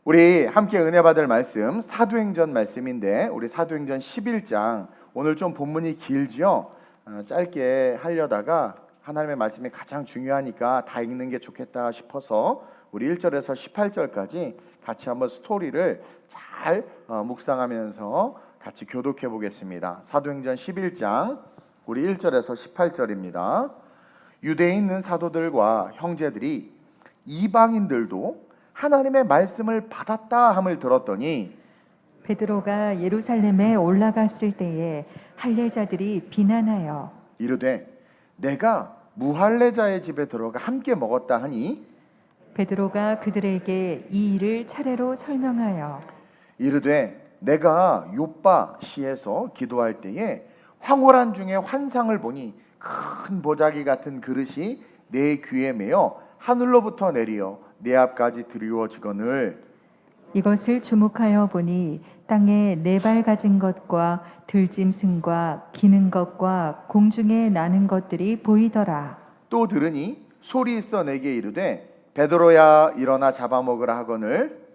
우리 함께 은혜 받을 말씀 사도행전 말씀인데 우리 사도행전 11장 오늘 좀 본문이 길지요. 짧게 하려다가 하나님의 말씀이 가장 중요하니까 다 읽는 게 좋겠다 싶어서 우리 1절에서 18절까지 같이 한번 스토리를 잘 묵상하면서 같이 교독해 보겠습니다. 사도행전 11장 우리 1절에서 18절입니다. 유대에 있는 사도들과 형제들이 이방인들도 하나님의 말씀을 받았다 함을 들었더니 베드로가 예루살렘에 올라갔을 때에 할례자들이 비난하여 이르되 내가 무할례자의 집에 들어가 함께 먹었다 하니 베드로가 그들에게 이 일을 차례로 설명하여 이르되 내가 요빠 시에서 기도할 때에 황홀한 중에 환상을 보니 큰 보자기 같은 그릇이 내 귀에 매어 하늘로부터 내리어 내 앞까지 드리워지거늘 이것을 주목하여 보니 땅에 네 발 가진 것과 들짐승과 기는 것과 공중에 나는 것들이 보이더라. 또 들으니 소리 있어 내게 이르되 베드로야 일어나 잡아먹으라 하거늘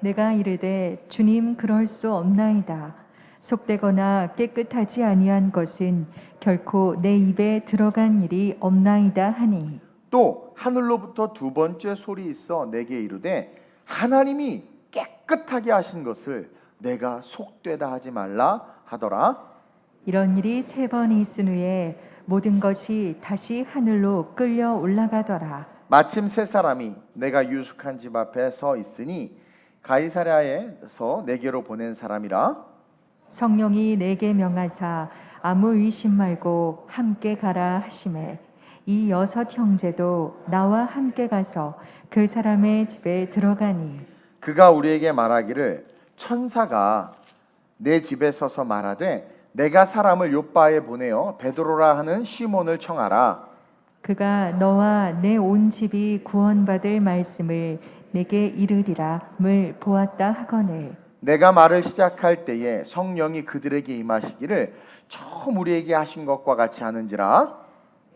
내가 이르되 주님 그럴 수 없나이다. 속되거나 깨끗하지 아니한 것은 결코 내 입에 들어간 일이 없나이다 하니 또 하늘로부터 두 번째 소리 있어 내게 이르되 하나님이 깨끗하게 하신 것을 내가 속되다 하지 말라 하더라. 이런 일이 세 번 있은 후에 모든 것이 다시 하늘로 끌려 올라가더라. 마침 세 사람이 내가 유숙한 집 앞에 서 있으니 가이사랴에서 내게로 보낸 사람이라. 성령이 내게 명하사 아무 의심 말고 함께 가라 하시매 이 여섯 형제도 나와 함께 가서 그 사람의 집에 들어가니 그가 우리에게 말하기를 천사가 내 집에 서서 말하되 내가 사람을 요바에 보내어 베드로라 하는 시몬을 청하라. 그가 너와 내 온 집이 구원받을 말씀을 내게 이르리라를 보았다 하거늘 내가 말을 시작할 때에 성령이 그들에게 임하시기를 처음 우리에게 하신 것과 같이 하는지라.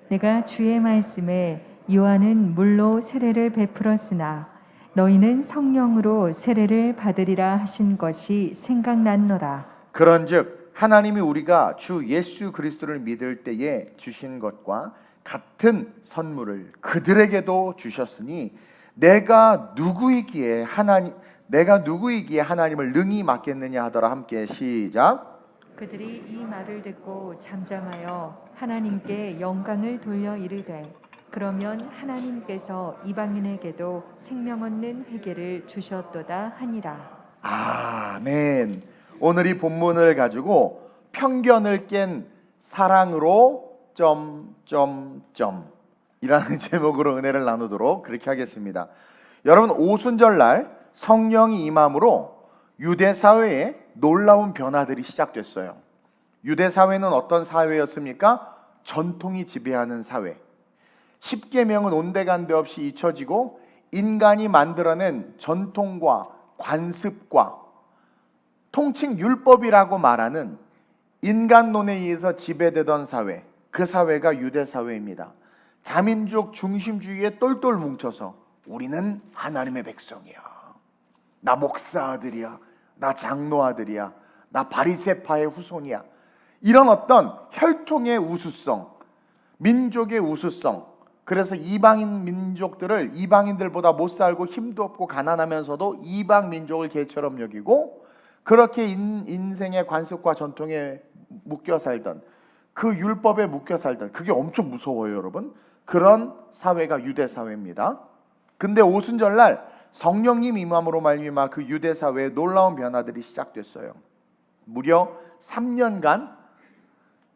내가 주의 말씀에 요한은 물로 세례를 베풀었으나 너희는 성령으로 세례를 받으리라 하신 것이 생각났노라. 그런즉 하나님이 우리가 주 예수 그리스도를 믿을 때에 주신 것과 같은 선물을 그들에게도 주셨으니 내가 누구이기에 하나님을 능히 맡겠느냐 하더라. 함께 시작. 그들이 이 말을 듣고 잠잠하여 하나님께 영광을 돌려 이르되 그러면 하나님께서 이방인에게도 생명 얻는 회개를 주셨도다 하니라. 아멘. 오늘 이 본문을 가지고 편견을 깬 사랑으로 이라는 제목으로 은혜를 나누도록 그렇게 하겠습니다. 여러분, 오순절날 성령이 임함으로 유대 사회에 놀라운 변화들이 시작됐어요. 유대 사회는 어떤 사회였습니까? 전통이 지배하는 사회. 십계명은 온데간데 없이 잊혀지고 인간이 만들어낸 전통과 관습과 통칭 율법이라고 말하는 인간론에 의해서 지배되던 사회, 그 사회가 유대 사회입니다. 자민족 중심주의에 똘똘 뭉쳐서 우리는 하나님의 백성이야, 나 목사 아들이야, 나 장로 아들이야, 나 바리새파의 후손이야, 이런 어떤 혈통의 우수성, 민족의 우수성, 그래서 이방인 민족들을 이방인들보다 못 살고 힘도 없고 가난하면서도 이방 민족을 개처럼 여기고 그렇게 인생의 관습과 전통에 묶여 살던, 그 율법에 묶여 살던, 그게 엄청 무서워요 여러분. 그런 사회가 유대 사회입니다. 근데 오순절날 성령님 임함으로 말미암아 그 유대 사회에 놀라운 변화들이 시작됐어요. 무려 3년간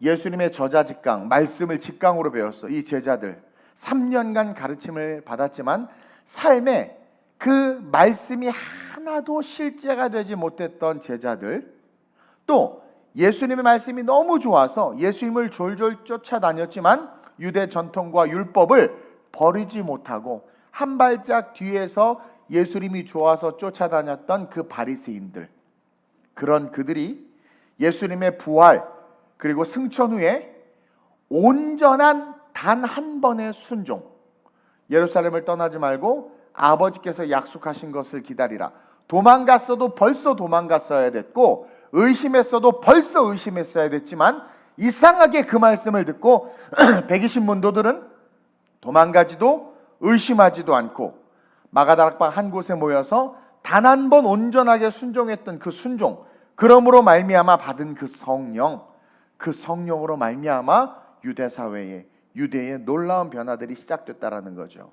예수님의 저자직강, 말씀을 직강으로 배웠어. 이 제자들 3년간 가르침을 받았지만 삶에 그 말씀이 하나도 실제가 되지 못했던 제자들, 또 예수님의 말씀이 너무 좋아서 예수님을 졸졸 쫓아다녔지만 유대 전통과 율법을 버리지 못하고 한 발짝 뒤에서 예수님이 좋아서 쫓아다녔던 그 바리새인들, 그런 그들이 예수님의 부활 그리고 승천 후에 온전한 단 한 번의 순종, 예루살렘을 떠나지 말고 아버지께서 약속하신 것을 기다리라, 도망갔어도 벌써 도망갔어야 됐고 의심했어도 벌써 의심했어야 됐지만 이상하게 그 말씀을 듣고 120문도들은 도망가지도 의심하지도 않고 마가다락방 한 곳에 모여서 단 한 번 온전하게 순종했던 그 순종, 그러므로 말미암아 받은 그 성령, 그 성령으로 말미암아 유대 사회에, 유대의 놀라운 변화들이 시작됐다라는 거죠.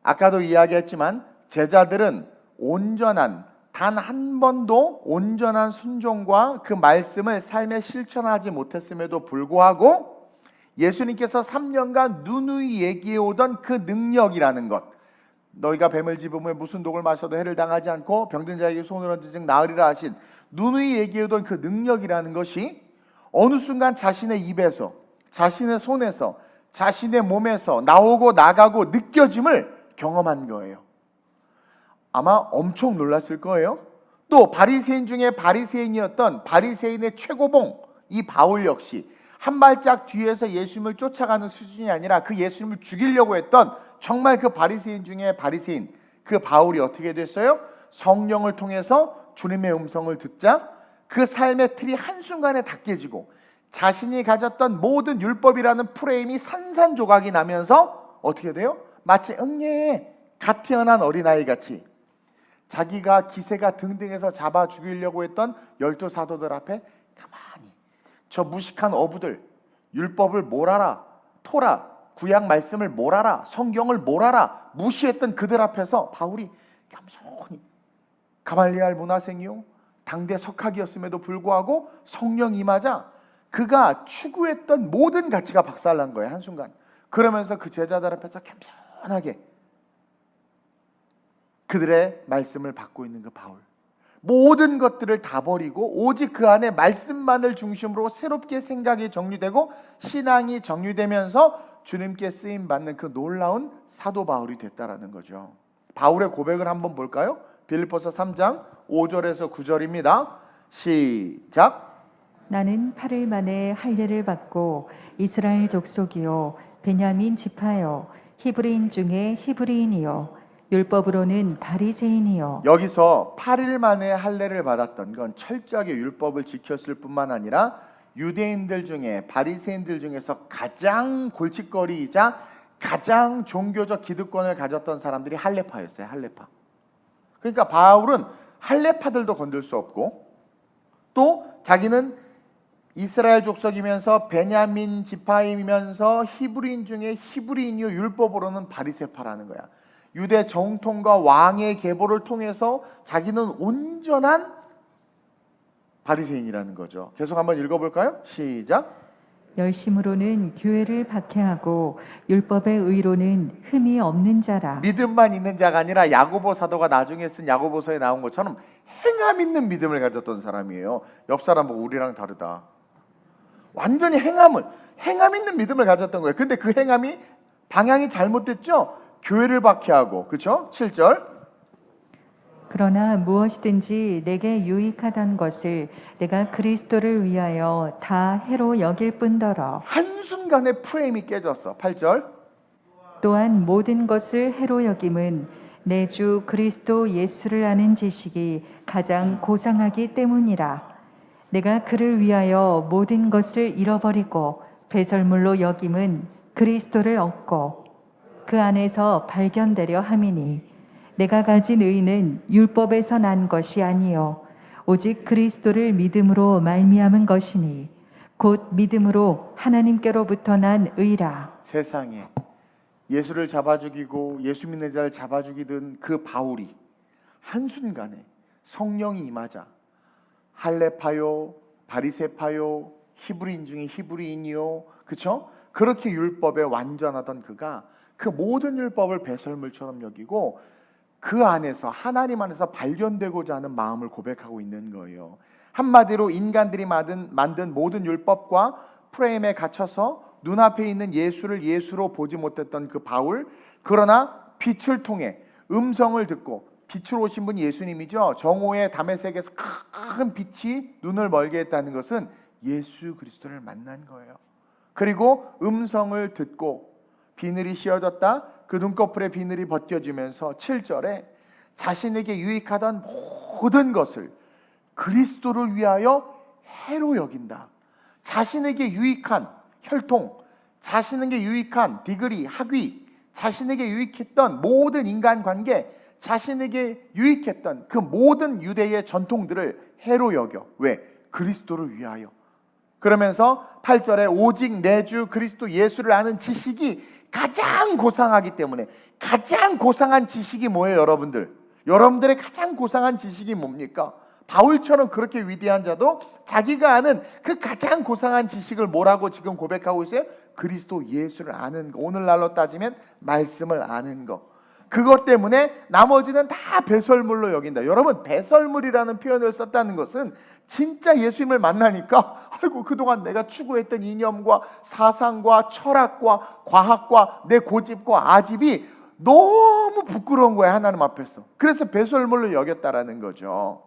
아까도 이야기했지만 제자들은 온전한, 단 한 번도 온전한 순종과 그 말씀을 삶에 실천하지 못했음에도 불구하고 예수님께서 3년간 누누이 얘기해 오던 그 능력이라는 것, 너희가 뱀을 집으면 무슨 독을 마셔도 해를 당하지 않고 병든 자에게 손을 얹은 즉 나으리라 하신 누누이 얘기해 오던 그 능력이라는 것이 어느 순간 자신의 입에서, 자신의 손에서, 자신의 몸에서 나오고 나가고 느껴짐을 경험한 거예요. 아마 엄청 놀랐을 거예요. 또 바리새인 중에 바리새인이었던 바리새인의 최고봉 이 바울 역시 한 발짝 뒤에서 예수님을 쫓아가는 수준이 아니라 그 예수님을 죽이려고 했던 정말 그 바리새인 중에 바리새인 그 바울이 어떻게 됐어요? 성령을 통해서 주님의 음성을 듣자 그 삶의 틀이 한순간에 다 깨지고 자신이 가졌던 모든 율법이라는 프레임이 산산조각이 나면서 어떻게 돼요? 마치 응애 갓 태어난 어린아이 같이 자기가 기세가 등등해서 잡아 죽이려고 했던 12사도들 앞에 가만히 저 무식한 어부들, 율법을 몰아라, 토라, 구약 말씀을 몰아라, 성경을 몰아라 무시했던 그들 앞에서 바울이 겸손히, 가말리알 문화생이요 당대 석학이었음에도 불구하고 성령 임하자 그가 추구했던 모든 가치가 박살난 거예요, 한순간. 그러면서 그 제자들 앞에서 겸손하게 그들의 말씀을 받고 있는 그 바울, 모든 것들을 다 버리고 오직 그 안에 말씀만을 중심으로 새롭게 생각이 정리되고 신앙이 정리되면서 주님께 쓰임 받는 그 놀라운 사도 바울이 됐다라는 거죠. 바울의 고백을 한번 볼까요? 빌립보서 3장 5절에서 9절입니다. 시작. 나는 8일 만에 할례를 받고 이스라엘 족속이요 베냐민 지파요 히브리인 중에 히브리인이요 율법으로는 바리새인이요. 여기서 8일 만에 할례를 받았던 건 철저하게 율법을 지켰을 뿐만 아니라 유대인들 중에 바리새인들 중에서 가장 골칫거리이자 가장 종교적 기득권을 가졌던 사람들이 할례파였어요. 할례파. 그러니까 바울은 할례파들도 건들 수 없고 또 자기는 이스라엘 족속이면서 베냐민 지파이면서 히브리인 중에 히브리인이요 율법으로는 바리새파라는 거야. 유대 정통과 왕의 계보를 통해서 자기는 온전한 바리새인이라는 거죠. 계속 한번 읽어볼까요? 시작. 열심으로는 교회를 박해하고 율법의 의로는 흠이 없는 자라. 믿음만 있는 자가 아니라 야고보 사도가 나중에 쓴 야고보서에 나온 것처럼 행함 있는 믿음을 가졌던 사람이에요. 옆 사람 보고 우리랑 다르다. 완전히 행함 있는 믿음을 가졌던 거예요. 근데 그 행함이 방향이 잘못됐죠? 교회를 박해하고, 그렇죠? 7절. 그러나 무엇이든지 내게 유익하던 것을 내가 그리스도를 위하여 다 해로 여길 뿐더러 한순간에 프레임이 깨졌어. 8절. 또한 모든 것을 해로 여김은 내 주 그리스도 예수를 아는 지식이 가장 고상하기 때문이라. 내가 그를 위하여 모든 것을 잃어버리고 배설물로 여김은 그리스도를 얻고 그 안에서 발견되려 함이니 내가 가진 의는 율법에서 난 것이 아니요 오직 그리스도를 믿음으로 말미암은 것이니 곧 믿음으로 하나님께로부터 난 의라. 세상에 예수를 잡아 죽이고 예수 믿는 자를 잡아 죽이던 그 바울이 한순간에 성령이 임하자 할례파요, 바리새파요, 히브리인 중에 히브리인이요, 그렇죠? 그렇게 율법에 완전하던 그가 그 모든 율법을 배설물처럼 여기고 그 안에서 하나님 안에서 발견되고자 하는 마음을 고백하고 있는 거예요. 한마디로 인간들이 만든 모든 율법과 프레임에 갇혀서 눈앞에 있는 예수를 예수로 보지 못했던 그 바울, 그러나 빛을 통해 음성을 듣고 빛으로 오신 분이 예수님이죠. 정오의 다메섹에서 큰 빛이 눈을 멀게 했다는 것은 예수 그리스도를 만난 거예요. 그리고 음성을 듣고 비늘이 씌어졌다. 그 눈꺼풀의 비늘이 벗겨지면서 7절에 자신에게 유익하던 모든 것을 그리스도를 위하여 해로 여긴다. 자신에게 유익한 혈통, 자신에게 유익한 디그리, 학위, 자신에게 유익했던 모든 인간관계, 자신에게 유익했던 그 모든 유대의 전통들을 해로 여겨. 왜? 그리스도를 위하여. 그러면서 8절에 오직 내 주 그리스도 예수를 아는 지식이 가장 고상하기 때문에, 가장 고상한 지식이 뭐예요, 여러분들? 여러분들의 가장 고상한 지식이 뭡니까? 바울처럼 그렇게 위대한 자도 자기가 아는 그 가장 고상한 지식을 뭐라고 지금 고백하고 있어요? 그리스도 예수를 아는 거. 오늘날로 따지면 말씀을 아는 거. 그것 때문에 나머지는 다 배설물로 여긴다. 여러분, 배설물이라는 표현을 썼다는 것은 진짜 예수님을 만나니까 아이고, 그동안 내가 추구했던 이념과 사상과 철학과 과학과 내 고집과 아집이 너무 부끄러운 거야, 하나님 앞에서. 그래서 배설물로 여겼다라는 거죠.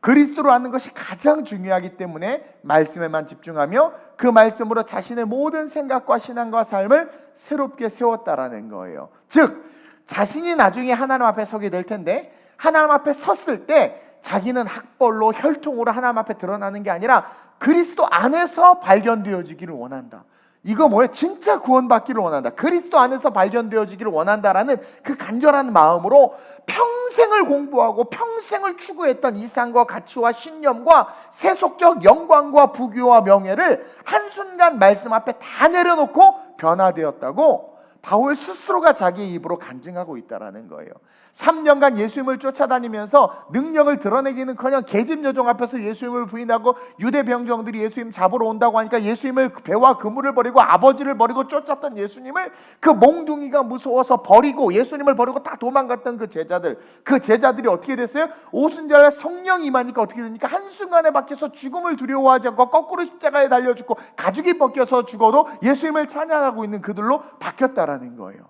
그리스도로 아는 것이 가장 중요하기 때문에 말씀에만 집중하며 그 말씀으로 자신의 모든 생각과 신앙과 삶을 새롭게 세웠다라는 거예요. 즉, 자신이 나중에 하나님 앞에 서게 될 텐데, 하나님 앞에 섰을 때 자기는 학벌로 혈통으로 하나님 앞에 드러나는 게 아니라 그리스도 안에서 발견되어지기를 원한다. 이거 뭐예요? 진짜 구원받기를 원한다. 그리스도 안에서 발견되어지기를 원한다라는 그 간절한 마음으로 평생을 공부하고 평생을 추구했던 이상과 가치와 신념과 세속적 영광과 부귀와 명예를 한순간 말씀 앞에 다 내려놓고 변화되었다고 바울 스스로가 자기의 입으로 간증하고 있다라는 거예요. 3년간 예수님을 쫓아다니면서 능력을 드러내기는커녕 계집여종 앞에서 예수님을 부인하고 유대 병정들이 예수님 잡으러 온다고 하니까 예수님을 배와 그물을 버리고 아버지를 버리고 쫓았던 예수님을 그 몽둥이가 무서워서 버리고 예수님을 버리고 다 도망갔던 그 제자들이 어떻게 됐어요? 오순절에 성령이 임하니까 어떻게 됩니까? 한순간에 밖에서 죽음을 두려워하지 않고 거꾸로 십자가에 달려 죽고 가죽이 벗겨서 죽어도 예수님을 찬양하고 있는 그들로 바뀌었다라는 거예요.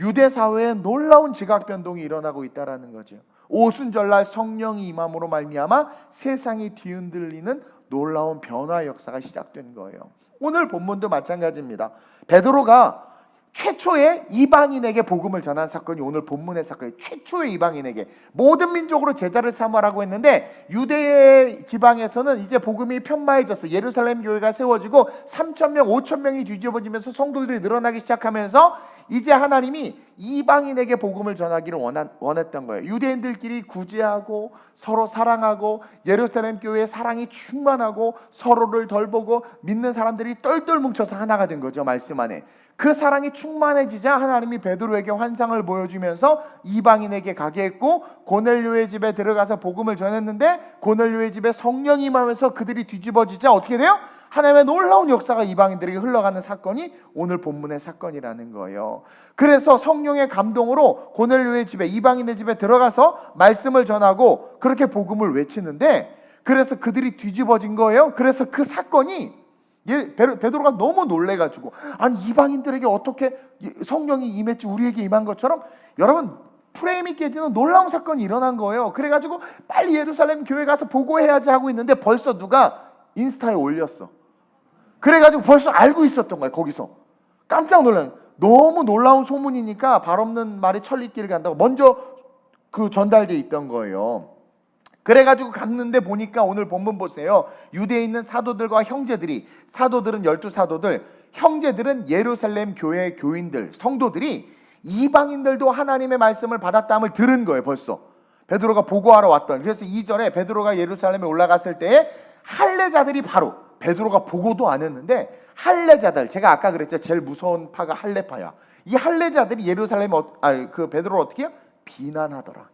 유대 사회에 놀라운 지각 변동이 일어나고 있다라는 거죠. 오순절날 성령이 임함으로 말미암아 세상이 뒤흔들리는 놀라운 변화 역사가 시작된 거예요. 오늘 본문도 마찬가지입니다. 베드로가 최초의 이방인에게 복음을 전한 사건이 오늘 본문의 사건이에요. 최초의 이방인에게 모든 민족으로 제자를 삼으라고 했는데 유대 지방에서는 이제 복음이 편마해졌어. 예루살렘 교회가 세워지고 3,000명, 5,000명이 뒤집어지면서 성도들이 늘어나기 시작하면서 이제 하나님이 이방인에게 복음을 전하기를 원했던 거예요. 유대인들끼리 구제하고 서로 사랑하고 예루살렘 교회의 사랑이 충만하고 서로를 덜보고 믿는 사람들이 똘똘 뭉쳐서 하나가 된 거죠. 말씀 안에 그 사랑이 충만해지자 하나님이 베드로에게 환상을 보여주면서 이방인에게 가게 했고 고넬료의 집에 들어가서 복음을 전했는데 고넬료의 집에 성령이 임하면서 그들이 뒤집어지자 어떻게 돼요? 하나님의 놀라운 역사가 이방인들에게 흘러가는 사건이 오늘 본문의 사건이라는 거예요. 그래서 성령의 감동으로 고넬료의 집에, 이방인의 집에 들어가서 말씀을 전하고 그렇게 복음을 외치는데 그래서 그들이 뒤집어진 거예요. 그래서 그 사건이 베드로가 너무 놀래가지고 아니 이방인들에게 어떻게 성령이 임했지 우리에게 임한 것처럼 여러분 프레임이 깨지는 놀라운 사건이 일어난 거예요. 그래가지고 빨리 예루살렘 교회 가서 보고해야지 하고 있는데 벌써 누가 인스타에 올렸어. 그래가지고 벌써 알고 있었던 거예요. 거기서 깜짝 놀란, 너무 놀라운 소문이니까 발 없는 말이 천리길을 간다고 먼저 그 전달돼 있던 거예요. 그래가지고 갔는데 보니까 오늘 본문 보세요. 유대에 있는 사도들과 형제들이, 사도들은 12사도들, 형제들은 예루살렘 교회 교인들, 성도들이 이방인들도 하나님의 말씀을 받았다함을 들은 거예요. 벌써 베드로가 보고하러 왔던. 그래서 2절에 베드로가 예루살렘에 올라갔을 때에 할례자들이 바로 베드로가 보고도 안 했는데 할례자들, 제가 아까 그랬죠. 제일 무서운 파가 할례파야. 이 할례자들이 예루살렘 그 베드로를 어떻게 해요? 비난하더라.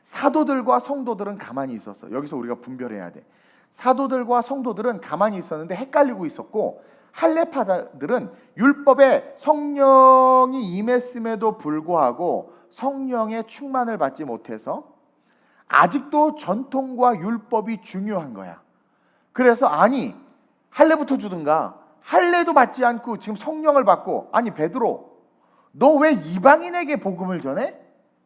사도들과 성도들은 가만히 있었어. 여기서 우리가 분별해야 돼. 사도들과 성도들은 가만히 있었는데 헷갈리고 있었고 할례파들은 율법에 성령이 임했음에도 불구하고 성령의 충만을 받지 못해서 아직도 전통과 율법이 중요한 거야. 그래서 아니 할례부터 주든가, 할례도 받지 않고 지금 성령을 받고, 아니 베드로 너 왜 이방인에게 복음을 전해?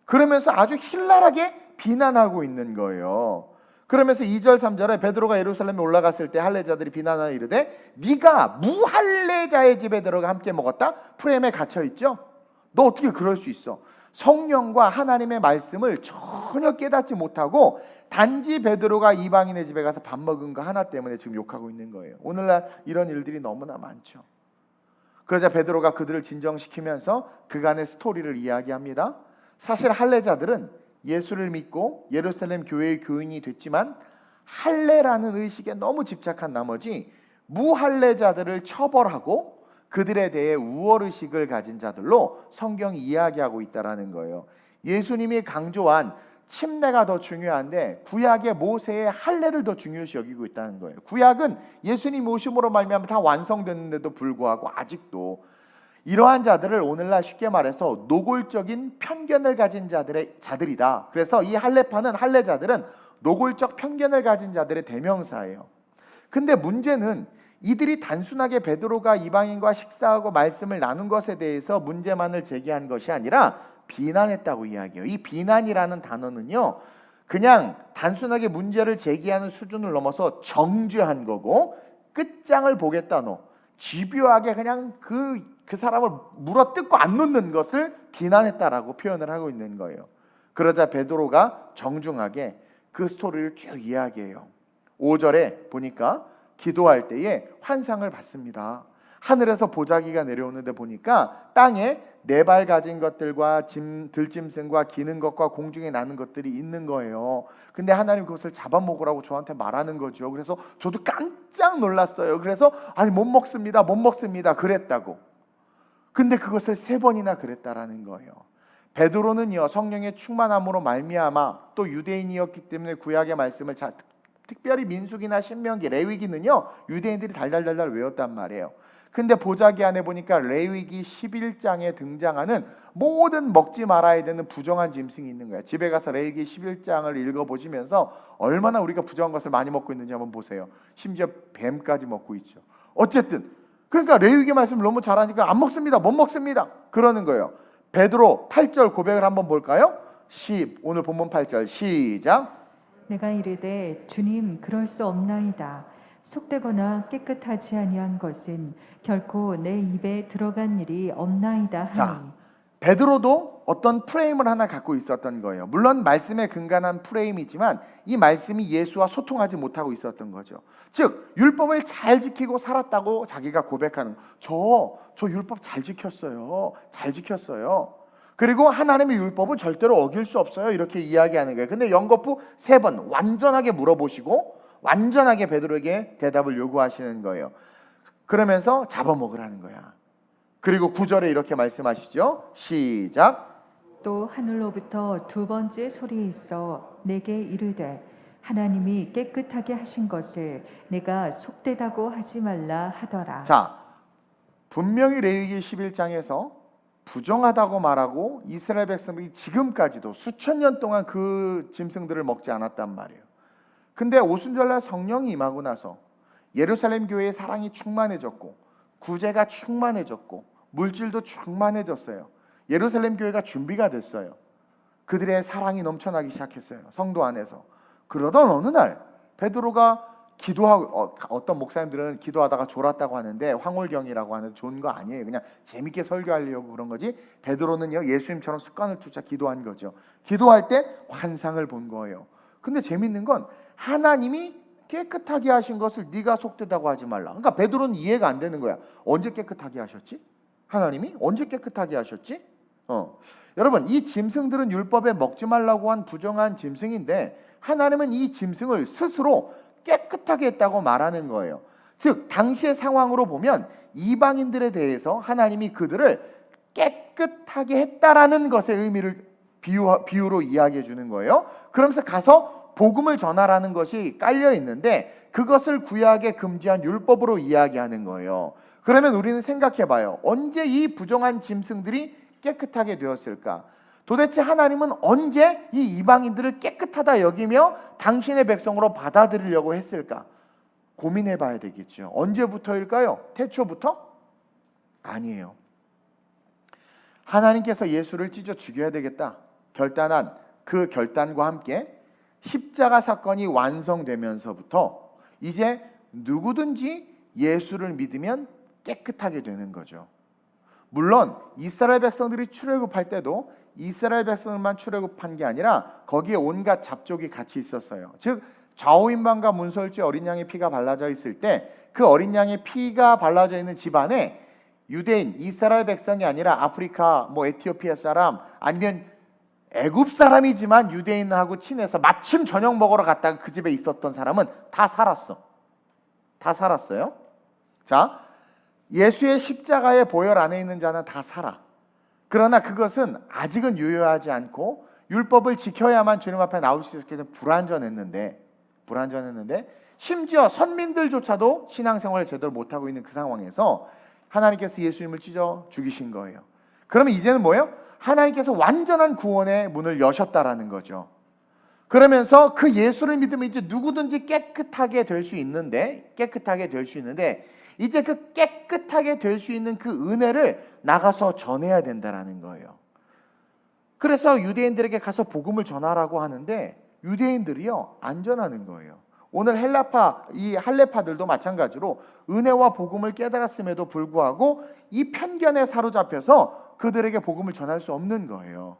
그러면서 아주 신랄하게 비난하고 있는 거예요. 그러면서 2절 3절에 베드로가 예루살렘에 올라갔을 때 할례자들이 비난하여 이르되 네가 무할례자의 집에 들어가 함께 먹었다? 프레임에 갇혀있죠? 너 어떻게 그럴 수 있어? 성령과 하나님의 말씀을 전혀 깨닫지 못하고 단지 베드로가 이방인의 집에 가서 밥 먹은 거 하나 때문에 지금 욕하고 있는 거예요. 오늘날 이런 일들이 너무나 많죠. 그러자 베드로가 그들을 진정시키면서 그간의 스토리를 이야기합니다. 사실 할례자들은 예수를 믿고 예루살렘 교회의 교인이 됐지만 할례라는 의식에 너무 집착한 나머지 무할례자들을 처벌하고 그들에 대해 우월의식을 가진 자들로 성경이 이야기하고 있다는 거예요. 예수님이 강조한 침례가 더 중요한데 구약의 모세의 할례를 더 중요시 여기고 있다는 거예요. 구약은 예수님 오심으로 말미암아 다 완성됐는데도 불구하고 아직도 이러한 자들을 오늘날 쉽게 말해서 노골적인 편견을 가진 자들이다. 그래서 이 할례파는 할례자들은 노골적 편견을 가진 자들의 대명사예요. 근데 문제는 이들이 단순하게 베드로가 이방인과 식사하고 말씀을 나눈 것에 대해서 문제만을 제기한 것이 아니라 비난했다고 이야기해요. 이 비난이라는 단어는요, 그냥 단순하게 문제를 제기하는 수준을 넘어서 정죄한 거고, 끝장을 보겠다 너 집요하게 그냥 그 사람을 물어뜯고 안 놓는 것을 비난했다라고 표현을 하고 있는 거예요. 그러자 베드로가 정중하게 그 스토리를 쭉 이야기해요. 5절에 보니까 기도할 때에 환상을 봤습니다. 하늘에서 보자기가 내려오는데 보니까 땅에 네 발 가진 것들과 들짐승과 기는 것과 공중에 나는 것들이 있는 거예요. 근데 하나님 그것을 잡아먹으라고 저한테 말하는 거죠. 그래서 저도 깜짝 놀랐어요. 그래서 아니 못 먹습니다 그랬다고. 근데 그것을 3번이나 그랬다라는 거예요. 베드로는요, 성령의 충만함으로 말미암아 또 유대인이었기 때문에 구약의 말씀을 특별히 민수기나 신명기, 레위기는요 유대인들이 달달달달 외웠단 말이에요. 근데 보자기 안에 보니까 레위기 11장에 등장하는 모든 먹지 말아야 되는 부정한 짐승이 있는 거예요. 집에 가서 레위기 11장을 읽어보시면서 얼마나 우리가 부정한 것을 많이 먹고 있는지 한번 보세요. 심지어 뱀까지 먹고 있죠. 어쨌든 그러니까 레위기 말씀을 너무 잘하니까 안 먹습니다, 못 먹습니다 그러는 거예요. 베드로 8절 고백을 한번 볼까요? 오늘 본문 8절 시작. 내가 이르되 주님 그럴 수 없나이다. 속되거나 깨끗하지 아니한 것은 결코 내 입에 들어간 일이 없나이다 하니. 자, 베드로도 어떤 프레임을 하나 갖고 있었던 거예요. 물론 말씀에 근간한 프레임이지만 이 말씀이 예수와 소통하지 못하고 있었던 거죠. 즉 율법을 잘 지키고 살았다고 자기가 고백하는, 저 율법 잘 지켰어요. 그리고 하나님의 율법은 절대로 어길 수 없어요. 이렇게 이야기하는 거예요. 근데 연거푸 3번 완전하게 물어보시고 완전하게 베드로에게 대답을 요구하시는 거예요. 그러면서 잡아먹으라는 거야. 그리고 9절에 이렇게 말씀하시죠. 시작. 또 하늘로부터 2번째 소리 있어 내게 이르되 하나님이 깨끗하게 하신 것을 내가 속되다고 하지 말라 하더라. 자, 분명히 레위기 11장에서 부정하다고 말하고 이스라엘 백성들이 지금까지도 수천 년 동안 그 짐승들을 먹지 않았단 말이에요. 근데 오순절날 성령이 임하고 나서 예루살렘 교회의 사랑이 충만해졌고 구제가 충만해졌고 물질도 충만해졌어요. 예루살렘 교회가 준비가 됐어요. 그들의 사랑이 넘쳐나기 시작했어요. 성도 안에서. 그러던 어느 날 베드로가 기도하고, 어떤 목사님들은 기도하다가 졸았다고 하는데 황홀경이라고 하는데 좋은 거 아니에요. 그냥 재밌게 설교하려고 그런 거지. 베드로는요 예수님처럼 습관을 투자 기도한 거죠. 기도할 때 환상을 본 거예요. 근데 재밌는 건 하나님이 깨끗하게 하신 것을 네가 속되다고 하지 말라. 그러니까 베드로는 이해가 안 되는 거야. 언제 깨끗하게 하셨지? 하나님이 언제 깨끗하게 하셨지? 여러분, 이 짐승들은 율법에 먹지 말라고 한 부정한 짐승인데 하나님은 이 짐승을 스스로 깨끗하게 했다고 말하는 거예요. 즉 당시의 상황으로 보면 이방인들에 대해서 하나님이 그들을 깨끗하게 했다라는 것의 의미를 비유로 이야기해 주는 거예요. 그러면서 가서 복음을 전하라는 것이 깔려 있는데 그것을 구약에 금지한 율법으로 이야기하는 거예요. 그러면 우리는 생각해 봐요. 언제 이 부정한 짐승들이 깨끗하게 되었을까? 도대체 하나님은 언제 이 이방인들을 깨끗하다 여기며 당신의 백성으로 받아들이려고 했을까? 고민해 봐야 되겠죠. 언제부터일까요? 태초부터? 아니에요. 하나님께서 예수를 찢어 죽여야 되겠다 결단한 그 결단과 함께 십자가 사건이 완성되면서부터 이제 누구든지 예수를 믿으면 깨끗하게 되는 거죠. 물론 이스라엘 백성들이 출애굽할 때도 이스라엘 백성들만 출애굽한 게 아니라 거기에 온갖 잡족이 같이 있었어요. 즉 좌우인방과 문설주의 어린 양의 피가 발라져 있을 때 그 어린 양의 피가 발라져 있는 집안에 유대인, 이스라엘 백성이 아니라 아프리카, 에티오피아 사람 아니면 애굽 사람이지만 유대인하고 친해서 마침 저녁 먹으러 갔다가 그 집에 있었던 사람은 다 살았어. 다 살았어요. 자, 예수의 십자가의 보혈 안에 있는 자는 다 살아. 그러나 그것은 아직은 유효하지 않고 율법을 지켜야만 주님 앞에 나올 수 있게 불완전했는데 심지어 선민들조차도 신앙생활을 제대로 못하고 있는 그 상황에서 하나님께서 예수님을 찢어 죽이신 거예요. 그러면 이제는 뭐예요? 하나님께서 완전한 구원의 문을 여셨다라는 거죠. 그러면서 그 예수를 믿으면 이제 누구든지 깨끗하게 될 수 있는데 이제 그 깨끗하게 될 수 있는 그 은혜를 나가서 전해야 된다라는 거예요. 그래서 유대인들에게 가서 복음을 전하라고 하는데 유대인들이요 안 전하는 거예요. 오늘 이 할레파들도 마찬가지로 은혜와 복음을 깨달았음에도 불구하고 이 편견에 사로잡혀서 그들에게 복음을 전할 수 없는 거예요.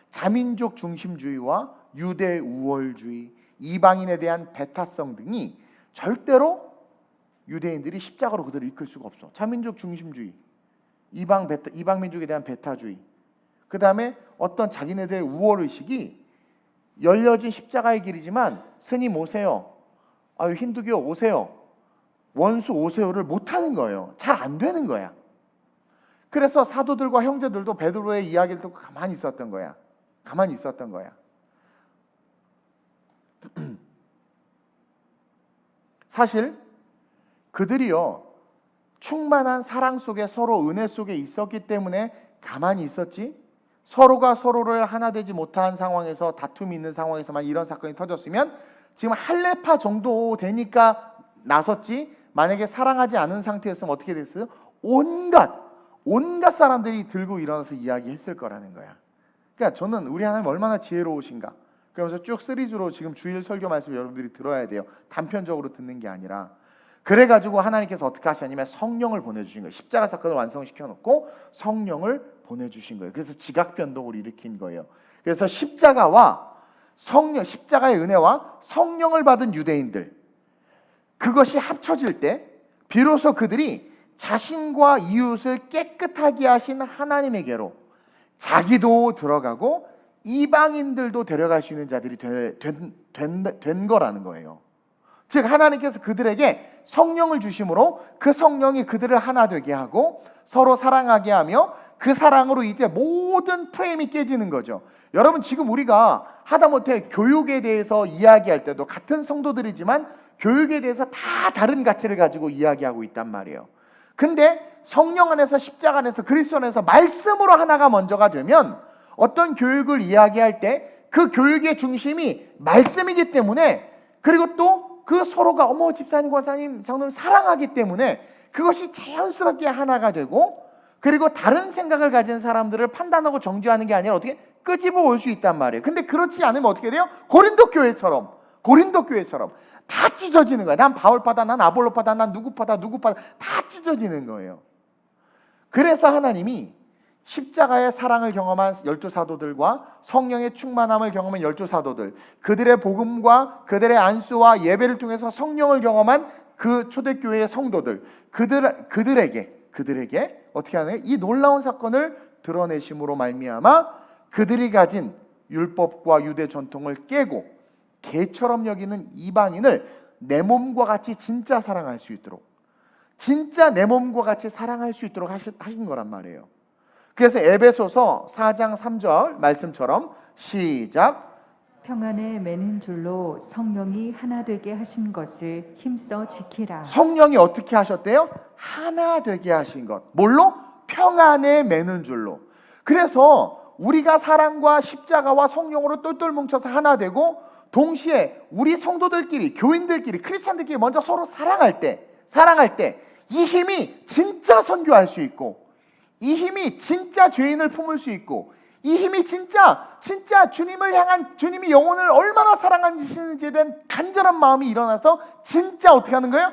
자민족 중심주의와 유대 우월주의, 이방인에 대한 배타성 등이 절대로 유대인들이 십자가로 그들을 이끌 수가 없어. 자민족 중심주의, 이방 민족에 대한 배타주의, 그 다음에 어떤 자기네들의 우월의식이 열려진 십자가의 길이지만 스님 오세요, 힌두교 오세요, 원수 오세요를 못하는 거예요. 잘 안 되는 거야. 그래서 사도들과 형제들도 베드로의 이야기를 듣고 가만히 있었던 거야. 사실 그들이요 충만한 사랑 속에 서로 은혜 속에 있었기 때문에 가만히 있었지, 서로가 서로를 하나 되지 못한 상황에서 다툼이 있는 상황에서만 이런 사건이 터졌으면 지금 할레파 정도 되니까 나섰지, 만약에 사랑하지 않은 상태였으면 어떻게 됐어요? 온갖 사람들이 들고 일어나서 이야기했을 거라는 거야. 그러니까 저는 우리 하나님 얼마나 지혜로우신가, 그러면서 쭉 시리즈로 지금 주일 설교 말씀 여러분들이 들어야 돼요. 단편적으로 듣는 게 아니라. 그래가지고 하나님께서 어떻게 하셨냐면 성령을 보내주신 거예요. 십자가 사건을 완성시켜 놓고 성령을 보내주신 거예요. 그래서 지각 변동을 일으킨 거예요. 그래서 십자가의 은혜와 성령을 받은 유대인들, 그것이 합쳐질 때 비로소 그들이 자신과 이웃을 깨끗하게 하신 하나님에게로 자기도 들어가고 이방인들도 데려갈 수 있는 자들이 된 거라는 거예요. 즉 하나님께서 그들에게 성령을 주심으로 그 성령이 그들을 하나 되게 하고 서로 사랑하게 하며 그 사랑으로 이제 모든 프레임이 깨지는 거죠. 여러분, 지금 우리가 하다못해 교육에 대해서 이야기할 때도 같은 성도들이지만 교육에 대해서 다 다른 가치를 가지고 이야기하고 있단 말이에요. 근데 성령 안에서, 십자가 안에서, 그리스도 안에서 말씀으로 하나가 먼저가 되면 어떤 교육을 이야기할 때 그 교육의 중심이 말씀이기 때문에, 그리고 또 그 서로가 집사님, 권사님, 장로님 사랑하기 때문에 그것이 자연스럽게 하나가 되고, 그리고 다른 생각을 가진 사람들을 판단하고 정죄하는 게 아니라 어떻게 끄집어 올 수 있단 말이에요. 근데 그렇지 않으면 어떻게 돼요? 고린도 교회처럼 다 찢어지는 거야. 난 바울파다, 난 아볼로파다, 난 누구파다 다 찢어지는 거예요. 그래서 하나님이 십자가의 사랑을 경험한 12사도들과 성령의 충만함을 경험한 12사도들, 그들의 복음과 그들의 안수와 예배를 통해서 성령을 경험한 그 초대교회의 성도들, 그들에게 어떻게 하나요? 이 놀라운 사건을 드러내심으로 말미암아 그들이 가진 율법과 유대 전통을 깨고 개처럼 여기는 이방인을 내 몸과 같이 진짜 사랑할 수 있도록, 진짜 내 몸과 같이 사랑할 수 있도록 하신 거란 말이에요. 그래서 에베소서 4장 3절 말씀처럼 시작. 평안에 매는 줄로 성령이 하나 되게 하신 것을 힘써 지키라. 성령이 어떻게 하셨대요? 하나 되게 하신 것. 뭘로? 평안에 매는 줄로. 그래서 우리가 사랑과 십자가와 성령으로 똘똘 뭉쳐서 하나 되고, 동시에 우리 성도들끼리, 교인들끼리, 크리스찬들끼리 먼저 서로 사랑할 때 이 힘이 진짜 선교할 수 있고, 이 힘이 진짜 죄인을 품을 수 있고, 이 힘이 진짜 주님을 향한, 주님이 영혼을 얼마나 사랑하시는지에 대한 간절한 마음이 일어나서 진짜 어떻게 하는 거예요?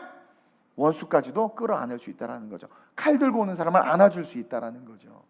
원수까지도 끌어안을 수 있다는 거죠. 칼 들고 오는 사람을 안아줄 수 있다라는 거죠.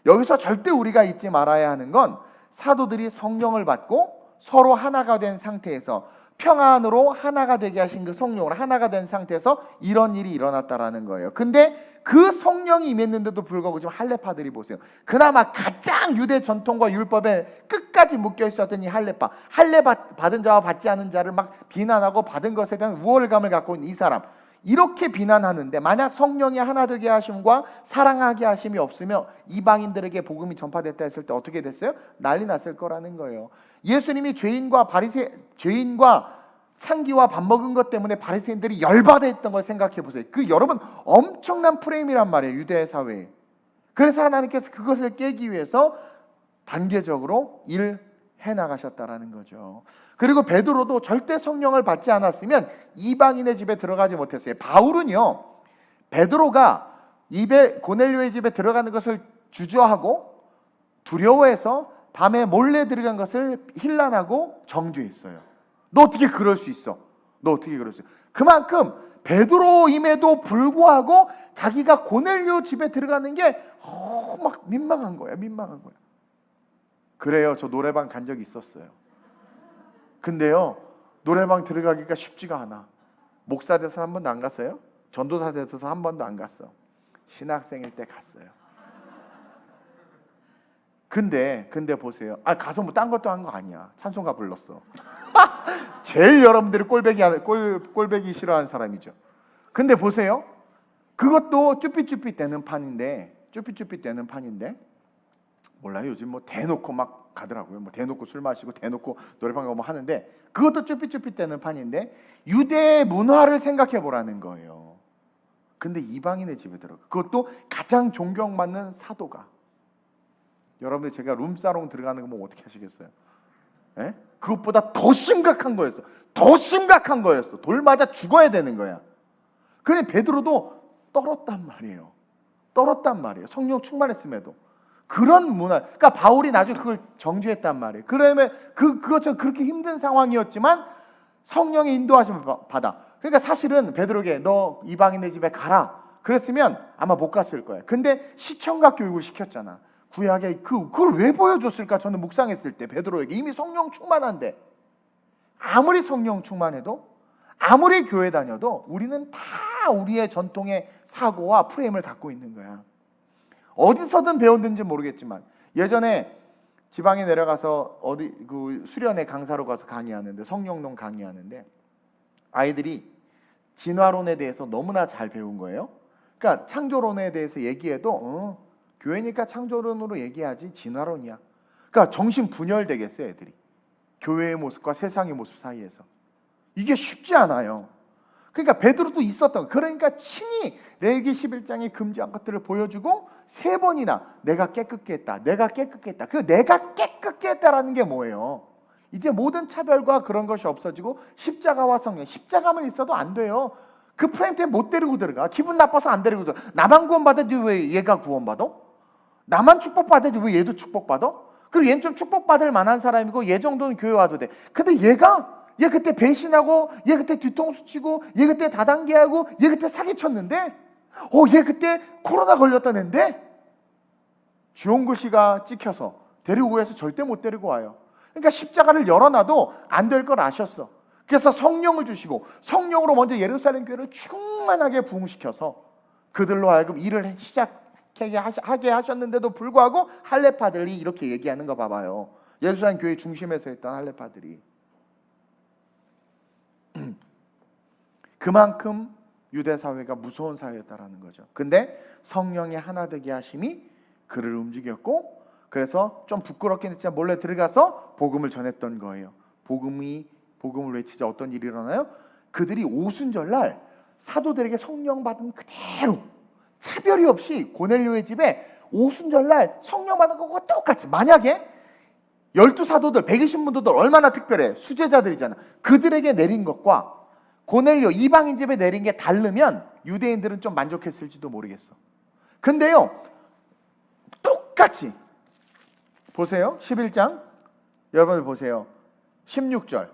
여기서 절대 우리가 잊지 말아야 하는 건 사도들이 성령을 받고 서로 하나가 된 상태에서 평안으로 하나가 되게 하신 그 성령으로 하나가 된 상태에서 이런 일이 일어났다라는 거예요. 근데 그 성령이 임했는데도 불구하고 지금 할례파들이 보세요. 그나마 가장 유대 전통과 율법에 끝까지 묶여 있었던 이 할례파, 할례 받은 자와 받지 않은 자를 막 비난하고 받은 것에 대한 우월감을 갖고 있는 이 사람, 이렇게 비난하는데 만약 성령이 하나 되게 하심과 사랑하게 하심이 없으며 이방인들에게 복음이 전파됐다 했을 때 어떻게 됐어요? 난리 났을 거라는 거예요. 예수님이 죄인과 창기와 밥 먹은 것 때문에 바리새인들이 열받아 했던 걸 생각해 보세요. 그 여러분 엄청난 프레임이란 말이에요, 유대 사회에. 그래서 하나님께서 그것을 깨기 위해서 단계적으로 일해 나가셨다라는 거죠. 그리고 베드로도 절대 성령을 받지 않았으면 이방인의 집에 들어가지 못했어요. 바울은요, 베드로가 고넬료의 집에 들어가는 것을 주저하고 두려워해서 밤에 몰래 들어간 것을 힐난하고 정죄했어요. 너 어떻게 그럴 수 있어? 너 어떻게 그럴 수 있어? 그만큼 베드로임에도 불구하고 자기가 고넬료 집에 들어가는 게 막 민망한 거야. 민망한 거야. 그래요. 저 노래방 간 적이 있었어요. 근데요, 노래방 들어가기가 쉽지가 않아. 목사 돼서 한 번도 안 갔어요? 전도사 돼서 한 번도 안 갔어. 신학생일 때 갔어요. 근데 보세요. 가서 뭐 딴 것도 한 거 아니야. 찬송가 불렀어. 제일 여러분들이 꼴배기 싫어하는 사람이죠. 근데 보세요. 그것도 쭈삣쭈삣 되는 판인데, 몰라요. 요즘 뭐 대놓고 막 가더라고요. 뭐 대놓고 술 마시고 대놓고 노래방 가고 뭐 하는데, 그것도 쭈삣쭈삣 되는 판인데 유대 문화를 생각해 보라는 거예요. 근데 이방인의 집에 들어가. 그것도 가장 존경받는 사도가. 여러분들 제가 룸사롱 들어가는 거 보면 어떻게 하시겠어요? 에? 그것보다 더 심각한 거였어. 더 심각한 거였어. 돌 맞아 죽어야 되는 거야. 그래 베드로도 떨었단 말이에요. 성령 충만했음에도. 그런 문화. 그러니까 바울이 나중에 그걸 정죄했단 말이에요. 그러면 그것처럼 그렇게 힘든 상황이었지만 성령의 인도하심을 받아. 그러니까 사실은 베드로에게 너 이방인의 집에 가라 그랬으면 아마 못 갔을 거예요. 근데 시청각 교육을 시켰잖아. 구약에 그걸 왜 보여줬을까? 저는 묵상했을 때 베드로에게 이미 성령 충만한데, 아무리 성령 충만해도 아무리 교회 다녀도 우리는 다 우리의 전통의 사고와 프레임을 갖고 있는 거야. 어디서든 배웠는지 모르겠지만 예전에 지방에 내려가서 어디 그 수련회 강사로 가서 강의하는데, 성령론 강의하는데 아이들이 진화론에 대해서 너무나 잘 배운 거예요. 그러니까 창조론에 대해서 얘기해도 교회니까 창조론으로 얘기하지 진화론이야. 그러니까 정신 분열되겠어요, 애들이. 교회의 모습과 세상의 모습 사이에서. 이게 쉽지 않아요. 그러니까 베드로도 있었던, 그러니까 친히 레위기 11장에 금지한 것들을 보여주고 3번이나 내가 깨끗게 했다. 그 내가 깨끗게 했다라는 게 뭐예요? 이제 모든 차별과 그런 것이 없어지고 십자가와 성령, 십자가만 있어도 안 돼요. 그 프레임 때문에 못 데리고 들어가. 기분 나빠서 안 데리고 들어가. 나만 구원받아야지 왜 얘가 구원받아? 나만 축복받아야지 왜 얘도 축복받아? 그리고 얘는 좀 축복받을 만한 사람이고 얘 정도는 교회 와도 돼. 근데 얘 그때 배신하고, 얘 그때 뒤통수 치고, 얘 그때 다단계하고, 얘 그때 사기쳤는데, 얘 그때 코로나 걸렸던 앤데, 주홍글씨가 찍혀서 데리고 해서 절대 못 데리고 와요. 그러니까 십자가를 열어놔도 안 될 걸 아셨어. 그래서 성령을 주시고 성령으로 먼저 예루살렘 교회를 충만하게 부흥시켜서 그들로 하여금 일을 하게 하셨는데도 불구하고 할례파들이 이렇게 얘기하는 거 봐봐요. 예루살렘 교회 중심에서 했던 할례파들이. 그만큼 유대 사회가 무서운 사회였다라는 거죠. 근데 성령의 하나 되게 하심이 그를 움직였고, 그래서 좀 부끄럽긴 했지만 몰래 들어가서 복음을 전했던 거예요. 복음을 외치자 어떤 일이 일어나요? 그들이 오순절날 사도들에게 성령 받은 그대로 차별이 없이 고넬료의 집에 오순절날 성령 받은 것과 똑같이, 만약에 12사도들 120문도들 얼마나 특별해, 수제자들이잖아. 그들에게 내린 것과 고넬료 이방인 집에 내린 게 다르면 유대인들은 좀 만족했을지도 모르겠어. 근데요, 똑같이 보세요. 11장 여러분들 보세요. 16절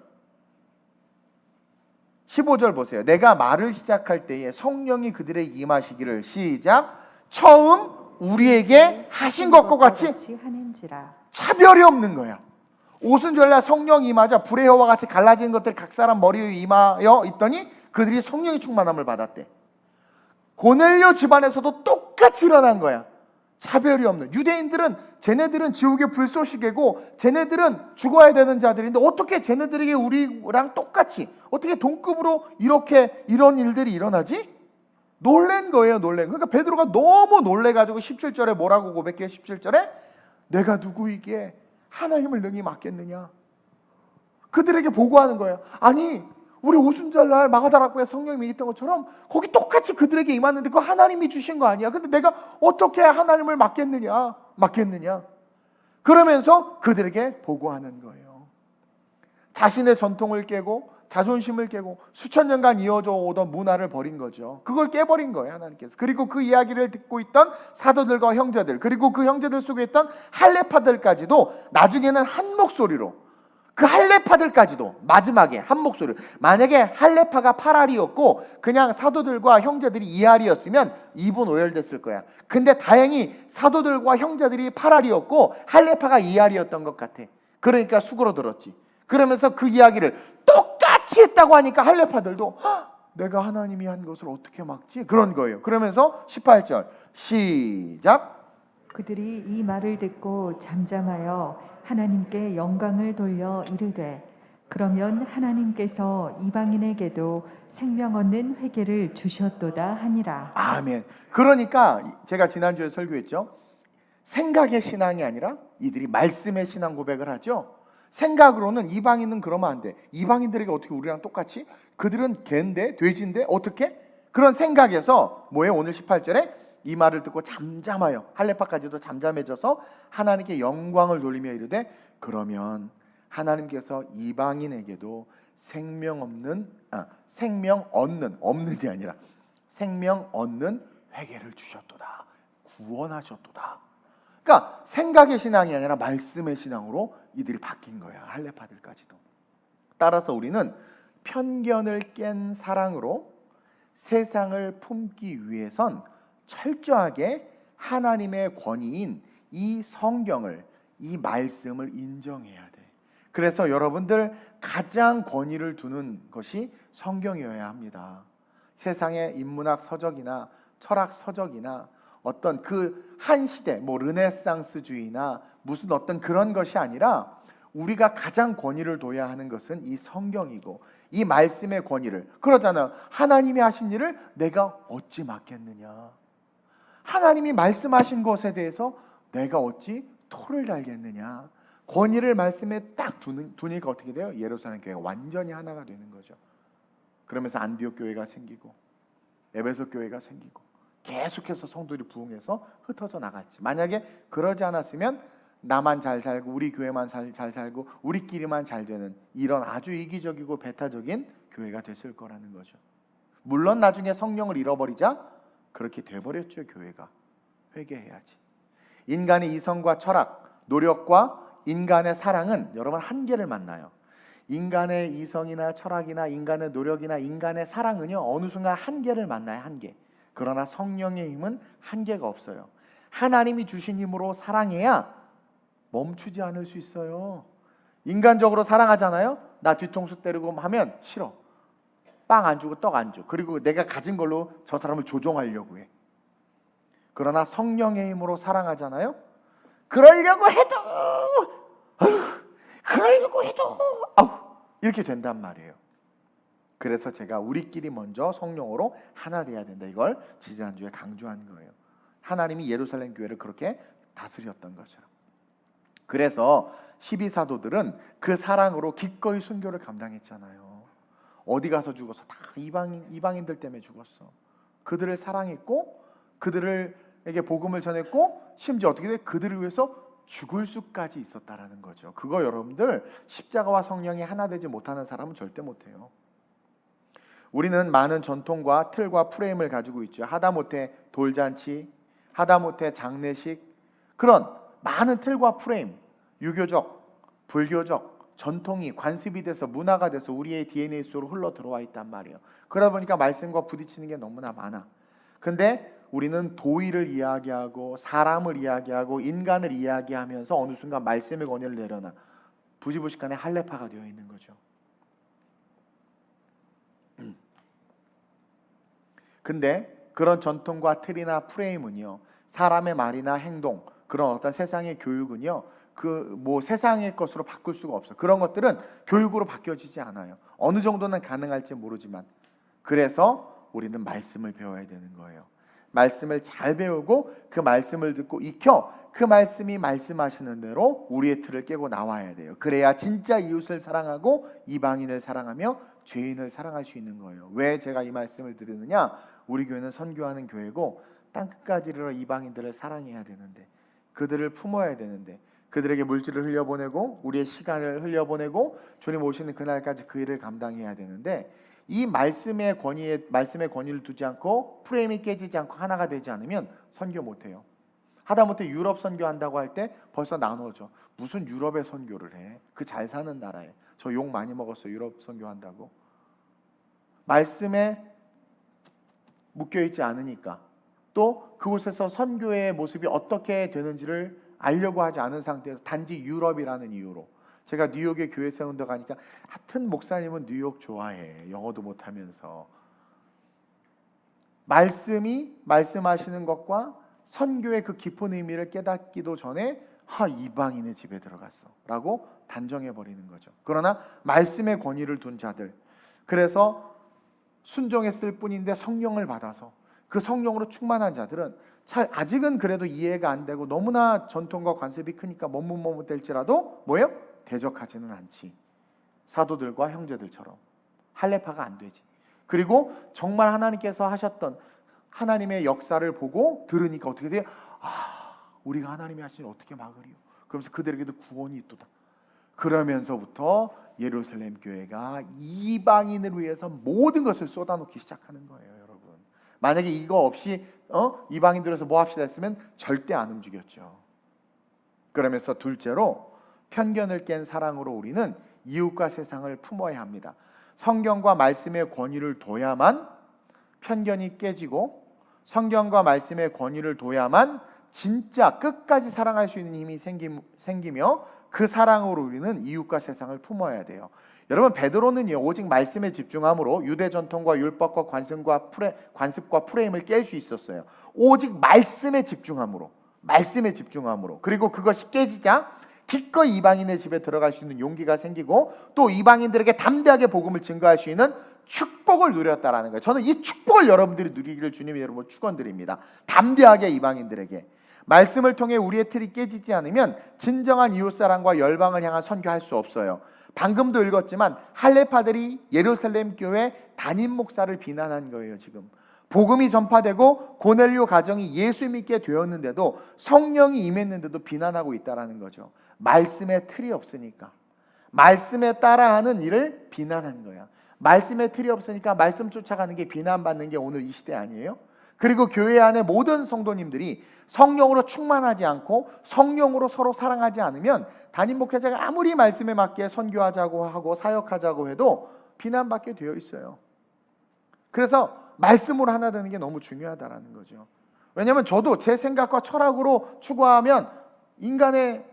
15절 보세요. 내가 말을 시작할 때에 성령이 그들에게 임하시기를 시작. 처음 우리에게 하신 것과 같이 하는지라. 차별이 없는 거야. 오순절날 성령 임하자 불의 혀와 같이 갈라진 것들이 각 사람 머리 위에 임하여 있더니 그들이 성령의 충만함을 받았대. 고넬료 집안에서도 똑같이 일어난 거야. 차별이 없는. 유대인들은 쟤네들은 지옥의 불쏘시개고 쟤네들은 죽어야 되는 자들인데 어떻게 쟤네들에게 우리랑 똑같이 어떻게 동급으로 이렇게 이런 일들이 일어나지? 놀란 거예요. 놀란. 그러니까 베드로가 너무 놀래가지고 17절에 뭐라고 고백해요? 17절에 내가 누구이기에 하나님을 능히 맡겠느냐. 그들에게 보고하는 거예요. 아니 우리 오순절날 마가다락방에 성령이 있던 것처럼 거기 똑같이 그들에게 임했는데 그거 하나님이 주신 거 아니야. 근데 내가 어떻게 하나님을 맡겠느냐. 그러면서 그들에게 보고하는 거예요. 자신의 전통을 깨고 자존심을 깨고 수천 년간 이어져 오던 문화를 버린 거죠. 그걸 깨버린 거예요, 하나님께서. 그리고 그 이야기를 듣고 있던 사도들과 형제들, 그리고 그 형제들 속에 있던 할례파들까지도 나중에는 한 목소리로, 그 할례파들까지도 마지막에 한 목소리. 만약에 할례파가 8알이었고 그냥 사도들과 형제들이 2알이었으면 2분 오열됐을 거야. 근데 다행히 사도들과 형제들이 8알이었고 할례파가 2알이었던 것 같아. 그러니까 수그러들었지. 그러면서 그 이야기를 똑같이 했다고 하니까 할례파들도 내가 하나님이 한 것을 어떻게 막지? 그런 거예요. 그러면서 18절 시작. 그들이 이 말을 듣고 잠잠하여 하나님께 영광을 돌려 이르되 그러면 하나님께서 이방인에게도 생명 얻는 회개를 주셨도다 하니라. 아멘. 그러니까 제가 지난주에 설교했죠. 생각의 신앙이 아니라 이들이 말씀의 신앙 고백을 하죠. 생각으로는 이방인은 그러면 안 돼. 이방인들에게 어떻게 우리랑 똑같이? 그들은 개인데 돼지인데 어떻게? 그런 생각에서 뭐예요? 오늘 18절에 이 말을 듣고 잠잠하여 할례파까지도 잠잠해져서 하나님께 영광을 돌리며 이르되 그러면 하나님께서 이방인에게도 생명 얻는 회개를 주셨도다. 구원하셨도다. 그러니까 생각의 신앙이 아니라 말씀의 신앙으로 이들이 바뀐 거야. 할례파들까지도. 따라서 우리는 편견을 깬 사랑으로 세상을 품기 위해선 철저하게 하나님의 권위인 이 성경을, 이 말씀을 인정해야 돼. 그래서 여러분들 가장 권위를 두는 것이 성경이어야 합니다. 세상의 인문학 서적이나 철학 서적이나 어떤 그 한 시대 뭐 르네상스주의나 무슨 어떤 그런 것이 아니라 우리가 가장 권위를 둬야 하는 것은 이 성경이고 이 말씀의 권위를. 그러잖아요. 하나님이 하신 일을 내가 어찌 맡겠느냐. 하나님이 말씀하신 것에 대해서 내가 어찌 토를 달겠느냐. 권위를 말씀에 딱 두니까 어떻게 돼요? 예루살렘 교회가 완전히 하나가 되는 거죠. 그러면서 안디옥 교회가 생기고 에베소 교회가 생기고 계속해서 성도들이 부흥해서 흩어져 나갔지. 만약에 그러지 않았으면 나만 잘 살고 우리 교회만 잘 살고 우리끼리만 잘 되는 이런 아주 이기적이고 배타적인 교회가 됐을 거라는 거죠. 물론 나중에 성령을 잃어버리자 그렇게 돼버렸죠. 교회가. 회개해야지. 인간의 이성과 철학, 노력과 인간의 사랑은 여러분 한계를 만나요. 인간의 이성이나 철학이나 인간의 노력이나 인간의 사랑은요 어느 순간 한계를 만나요. 한계. 그러나 성령의 힘은 한계가 없어요. 하나님이 주신 힘으로 사랑해야 멈추지 않을 수 있어요. 인간적으로 사랑하잖아요. 나 뒤통수 때리고 하면 싫어. 빵 안 주고 떡 안 줘. 그리고 내가 가진 걸로 저 사람을 조종하려고 해. 그러나 성령의 힘으로 사랑하잖아요. 그러려고 해도 이렇게 된단 말이에요. 그래서 제가 우리끼리 먼저 성령으로 하나 돼야 된다. 이걸 지지난주에 강조한 거예요. 하나님이 예루살렘 교회를 그렇게 다스렸던 것처럼. 그래서 12사도들은 그 사랑으로 기꺼이 순교를 감당했잖아요. 어디 가서 죽었어? 다 이방인들 때문에 죽었어. 그들을 사랑했고 그들에게 복음을 전했고 심지어 어떻게 돼? 그들을 위해서 죽을 수까지 있었다라는 거죠. 그거 여러분들 십자가와 성령이 하나 되지 못하는 사람은 절대 못해요. 우리는 많은 전통과 틀과 프레임을 가지고 있죠. 하다못해 돌잔치, 하다못해 장례식, 그런 많은 틀과 프레임, 유교적, 불교적, 전통이 관습이 돼서 문화가 돼서 우리의 DNA 속으로 흘러 들어와 있단 말이에요. 그러다 보니까 말씀과 부딪히는 게 너무나 많아. 근데 우리는 도의를 이야기하고 사람을 이야기하고 인간을 이야기하면서 어느 순간 말씀의 권위를 내려놔 부지부식간에 할례파가 되어 있는 거죠. 근데 그런 전통과 틀이나 프레임은요, 사람의 말이나 행동, 그런 어떤 세상의 교육은요, 그 뭐 세상의 것으로 바꿀 수가 없어. 그런 것들은 교육으로 바뀌어지지 않아요. 어느 정도는 가능할지 모르지만, 그래서 우리는 말씀을 배워야 되는 거예요. 말씀을 잘 배우고 그 말씀을 듣고 익혀 그 말씀이 말씀하시는 대로 우리의 틀을 깨고 나와야 돼요. 그래야 진짜 이웃을 사랑하고 이방인을 사랑하며 죄인을 사랑할 수 있는 거예요. 왜 제가 이 말씀을 드리느냐? 우리 교회는 선교하는 교회고 땅끝까지 이르러 이방인들을 사랑해야 되는데, 그들을 품어야 되는데, 그들에게 물질을 흘려보내고 우리의 시간을 흘려보내고 주님 오시는 그날까지 그 일을 감당해야 되는데, 이 말씀의 권위를 두지 않고 프레임이 깨지지 않고 하나가 되지 않으면 선교 못해요. 하다못해 유럽 선교한다고 할 때 벌써 나눠져. 무슨 유럽의 선교를 해? 그 잘 사는 나라에. 저 욕 많이 먹었어요. 유럽 선교한다고. 말씀에 묶여있지 않으니까, 또 그곳에서 선교의 모습이 어떻게 되는지를 알려고 하지 않은 상태에서 단지 유럽이라는 이유로, 제가 뉴욕에 교회 세운다 가니까 하여튼 목사님은 뉴욕 좋아해, 영어도 못하면서. 말씀이 말씀하시는 것과 선교의 그 깊은 의미를 깨닫기도 전에 이방인의 집에 들어갔어 라고 단정해버리는 거죠. 그러나 말씀의 권위를 둔 자들, 그래서 순종했을 뿐인데 성령을 받아서 그 성령으로 충만한 자들은 아직은 그래도 이해가 안 되고 너무나 전통과 관습이 크니까 머뭇머뭇될지라도 뭐예요? 대적하지는 않지. 사도들과 형제들처럼 할례파가 안 되지. 그리고 정말 하나님께서 하셨던 하나님의 역사를 보고 들으니까 어떻게 돼요? 우리가 하나님이 하신 일 어떻게 막으리요? 그러면서 그들에게도 구원이 있도다. 그러면서부터 예루살렘 교회가 이방인을 위해서 모든 것을 쏟아놓기 시작하는 거예요, 여러분. 만약에 이거 없이 이방인들에서 뭐 합시다 했으면 절대 안 움직였죠. 그러면서 둘째로, 편견을 깬 사랑으로 우리는 이웃과 세상을 품어야 합니다. 성경과 말씀의 권위를 둬야만 편견이 깨지고, 성경과 말씀의 권위를 둬야만 진짜 끝까지 사랑할 수 있는 힘이 생기며 그 사랑으로 우리는 이웃과 세상을 품어야 돼요. 여러분, 베드로는요 오직 말씀에 집중함으로 유대 전통과 율법과 관습과 프레임을 깰 수 있었어요. 오직 말씀에 집중함으로, 그리고 그것이 깨지자 기꺼이 이방인의 집에 들어갈 수 있는 용기가 생기고, 또 이방인들에게 담대하게 복음을 증거할 수 있는 축복을 누렸다라는 거예요. 저는 이 축복을 여러분들이 누리기를 주님의 이름으로 축원드립니다. 담대하게 이방인들에게 말씀을 통해 우리의 틀이 깨지지 않으면 진정한 이웃사랑과 열방을 향한 선교할 수 없어요. 방금도 읽었지만 할례파들이 예루살렘 교회 담임 목사를 비난한 거예요. 지금 복음이 전파되고 고넬료 가정이 예수 믿게 되었는데도, 성령이 임했는데도 비난하고 있다라는 거죠. 말씀의 틀이 없으니까, 말씀에 따라하는 일을 비난한 거야. 말씀의 틀이 없으니까 말씀 쫓아가는 게 비난받는 게 오늘 이 시대 아니에요? 그리고 교회 안에 모든 성도님들이 성령으로 충만하지 않고 성령으로 서로 사랑하지 않으면 담임 목회자가 아무리 말씀에 맞게 선교하자고 하고 사역하자고 해도 비난받게 되어 있어요. 그래서 말씀으로 하나 되는 게 너무 중요하다라는 거죠. 왜냐하면 저도 제 생각과 철학으로 추구하면 인간의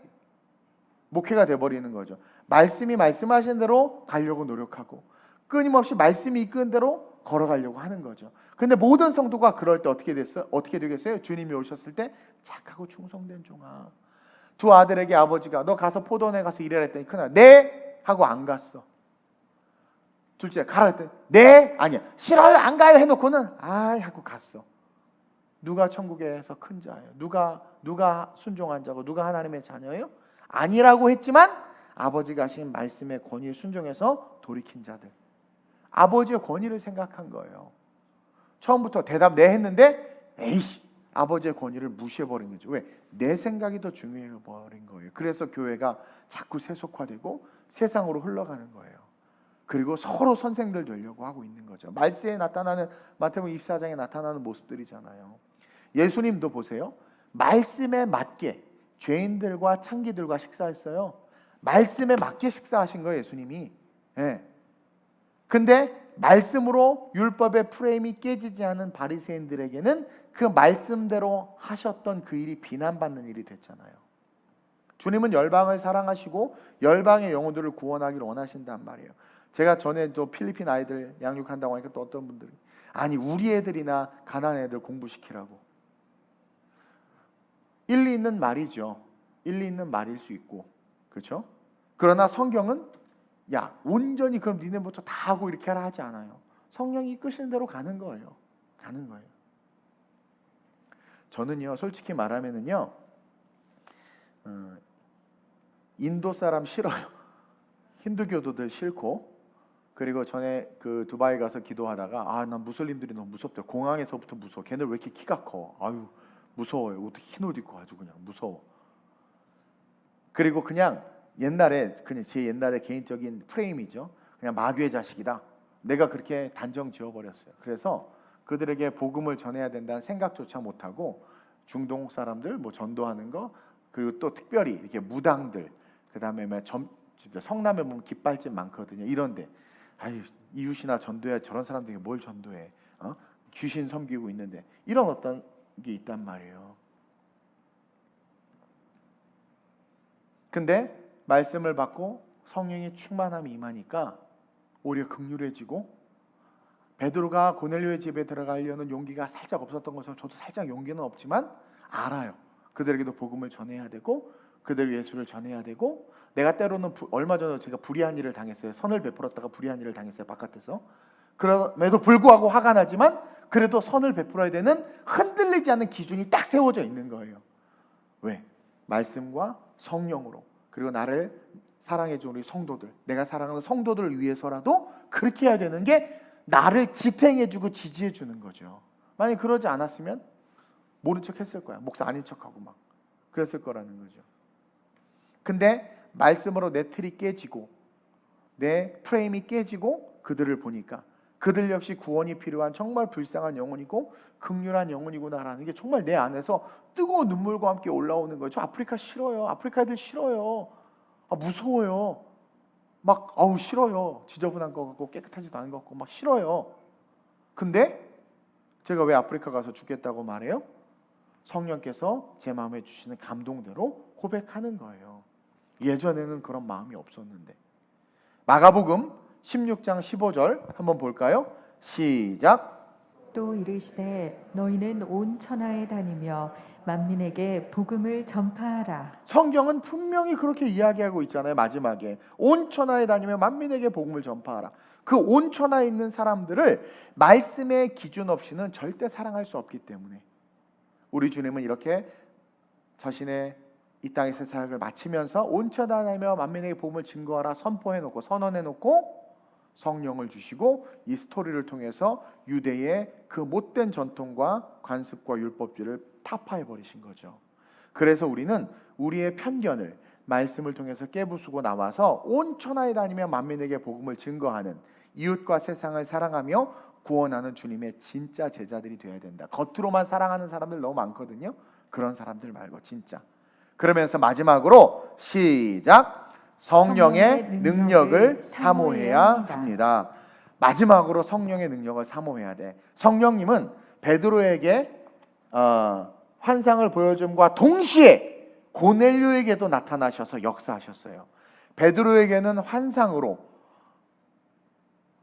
목회가 돼버리는 거죠. 말씀이 말씀하신 대로 가려고 노력하고 끊임없이 말씀이 이끄는 대로 걸어가려고 하는 거죠. 근데 모든 성도가 그럴 때 어떻게 되겠어요? 주님이 오셨을 때 착하고 충성된 종아. 두 아들에게 아버지가 너 가서 포도원에 가서 일해라 했더니 큰아들 네 하고 안 갔어. 둘째 가라 했더니 네 아니야 싫어요 안 가요 해놓고는 아이 하고 갔어. 누가 천국에서 큰 자예요? 누가 순종한 자고 누가 하나님의 자녀예요? 아니라고 했지만 아버지가 하신 말씀의 권위에 순종해서 돌이킨 자들, 아버지의 권위를 생각한 거예요. 처음부터 대답 네 했는데 에이씨 아버지의 권위를 무시해버린 거죠. 왜? 내 생각이 더 중요해버린 거예요. 그래서 교회가 자꾸 세속화되고 세상으로 흘러가는 거예요. 그리고 서로 선생들 되려고 하고 있는 거죠. 말세에 나타나는, 마태복음 24장에 나타나는 모습들이잖아요. 예수님도 보세요. 말씀에 맞게 죄인들과 창기들과 식사했어요. 말씀에 맞게 식사하신 거예요, 예수님이. 예. 근데 말씀으로 율법의 프레임이 깨지지 않은 바리새인들에게는 그 말씀대로 하셨던 그 일이 비난받는 일이 됐잖아요. 주님은 열방을 사랑하시고 열방의 영혼들을 구원하기를 원하신단 말이에요. 제가 전에 또 필리핀 아이들 양육한다고 하니까 또 어떤 분들이 아니 우리 애들이나 가난한 애들 공부시키라고. 일리 있는 말이죠. 일리 있는 말일 수 있고, 그렇죠? 그러나 성경은 야 온전히 그럼 니네부터 다 하고 이렇게 하라 하지 않아요. 성령이 이끄시는 대로 가는 거예요. 가는 거예요. 저는요 솔직히 말하면은요 인도 사람 싫어요. 힌두교도들 싫고, 그리고 전에 그 두바이 가서 기도하다가 난 무슬림들이 너무 무섭더라. 공항에서부터 무서워. 걔네 왜 이렇게 키가 커? 아유 무서워요. 어떻게 흰 옷 입고 아주 그냥 무서워. 그리고 그냥 옛날에 그냥 제 옛날의 개인적인 프레임이죠. 그냥 마귀의 자식이다. 내가 그렇게 단정 지어버렸어요. 그래서 그들에게 복음을 전해야 된다는 생각조차 못하고 중동 사람들 뭐 전도하는 거, 그리고 또 특별히 이렇게 무당들, 그다음에 성남에 보면 깃발집 많거든요. 이런데 아유 이웃이나 전도해. 저런 사람들이 뭘 전도해? 귀신 섬기고 있는데 이런 어떤 게 있단 말이에요. 근데 말씀을 받고 성령의 충만함이 임하니까 오히려 긍휼해지고, 베드로가 고넬료의 집에 들어가려는 용기가 살짝 없었던 것처럼 저도 살짝 용기는 없지만 알아요. 그들에게도 복음을 전해야 되고 그들 예수를 전해야 되고, 내가 때로는 얼마 전에 제가 불의한 일을 당했어요. 선을 베풀었다가 불의한 일을 당했어요. 바깥에서. 그럼에도 불구하고 화가 나지만 그래도 선을 베풀어야 되는 흔들리지 않는 기준이 딱 세워져 있는 거예요. 왜? 말씀과 성령으로, 그리고 나를 사랑해준 우리 성도들, 내가 사랑하는 성도들을 위해서라도 그렇게 해야 되는 게 나를 지탱해주고 지지해주는 거죠. 만약 그러지 않았으면 모른 척 했을 거야. 목사 아닌 척하고 막 그랬을 거라는 거죠. 근데 말씀으로 내 틀이 깨지고 내 프레임이 깨지고 그들을 보니까 그들 역시 구원이 필요한 정말 불쌍한 영혼이고 긍휼한 영혼이구나라는 게 정말 내 안에서 뜨거운 눈물과 함께 올라오는 거예요. 저 아프리카 싫어요. 아프리카 애들 싫어요. 무서워요. 막 아우 싫어요. 지저분한 거 같고 깨끗하지도 않은 거 같고 막 싫어요. 근데 제가 왜 아프리카 가서 죽겠다고 말해요? 성령께서 제 마음에 주시는 감동대로 고백하는 거예요. 예전에는 그런 마음이 없었는데. 마가복음 16장 15절 한번 볼까요? 시작. 또 이르시되 너희는 온 천하에 다니며 만민에게 복음을 전파하라. 성경은 분명히 그렇게 이야기하고 있잖아요. 마지막에 온 천하에 다니며 만민에게 복음을 전파하라. 그 온 천하에 있는 사람들을 말씀의 기준 없이는 절대 사랑할 수 없기 때문에 우리 주님은 이렇게 자신의 이 땅에서 사역을 마치면서 온 천하에 다니며 만민에게 복음을 증거하라 선포해놓고 선언해놓고 성령을 주시고 이 스토리를 통해서 유대의 그 못된 전통과 관습과 율법주의를 타파해 버리신 거죠. 그래서 우리는 우리의 편견을 말씀을 통해서 깨부수고 나와서 온 천하에 다니며 만민에게 복음을 증거하는, 이웃과 세상을 사랑하며 구원하는 주님의 진짜 제자들이 되어야 된다. 겉으로만 사랑하는 사람들 너무 많거든요. 그런 사람들 말고 진짜. 그러면서 마지막으로 시작. 성령의 능력을 사모해야 합니다. 마지막으로 성령의 능력을 사모해야 돼. 성령님은 베드로에게 환상을 보여줌과 동시에 고넬료에게도 나타나셔서 역사하셨어요. 베드로에게는 환상으로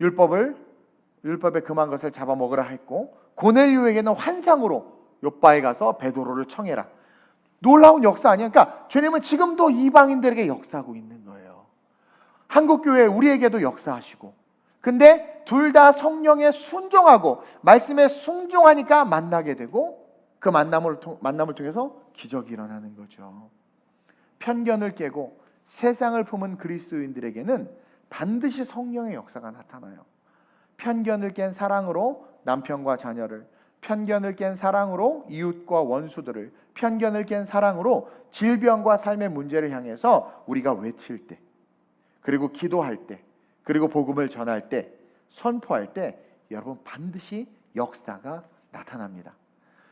율법에 금한 것을 잡아먹으라 했고, 고넬료에게는 환상으로 요바에 가서 베드로를 청해라. 놀라운 역사 아니야? 그러니까 주님은 지금도 이방인들에게 역사하고 있는 거예요. 한국교회 우리에게도 역사하시고, 근데 둘 다 성령에 순종하고 말씀에 순종하니까 만나게 되고 그 만남을 통해서 기적이 일어나는 거죠. 편견을 깨고 세상을 품은 그리스도인들에게는 반드시 성령의 역사가 나타나요. 편견을 깬 사랑으로 남편과 자녀를, 편견을 깬 사랑으로 이웃과 원수들을, 편견을 깬 사랑으로 질병과 삶의 문제를 향해서 우리가 외칠 때, 그리고 기도할 때, 그리고 복음을 전할 때, 선포할 때 여러분 반드시 역사가 나타납니다.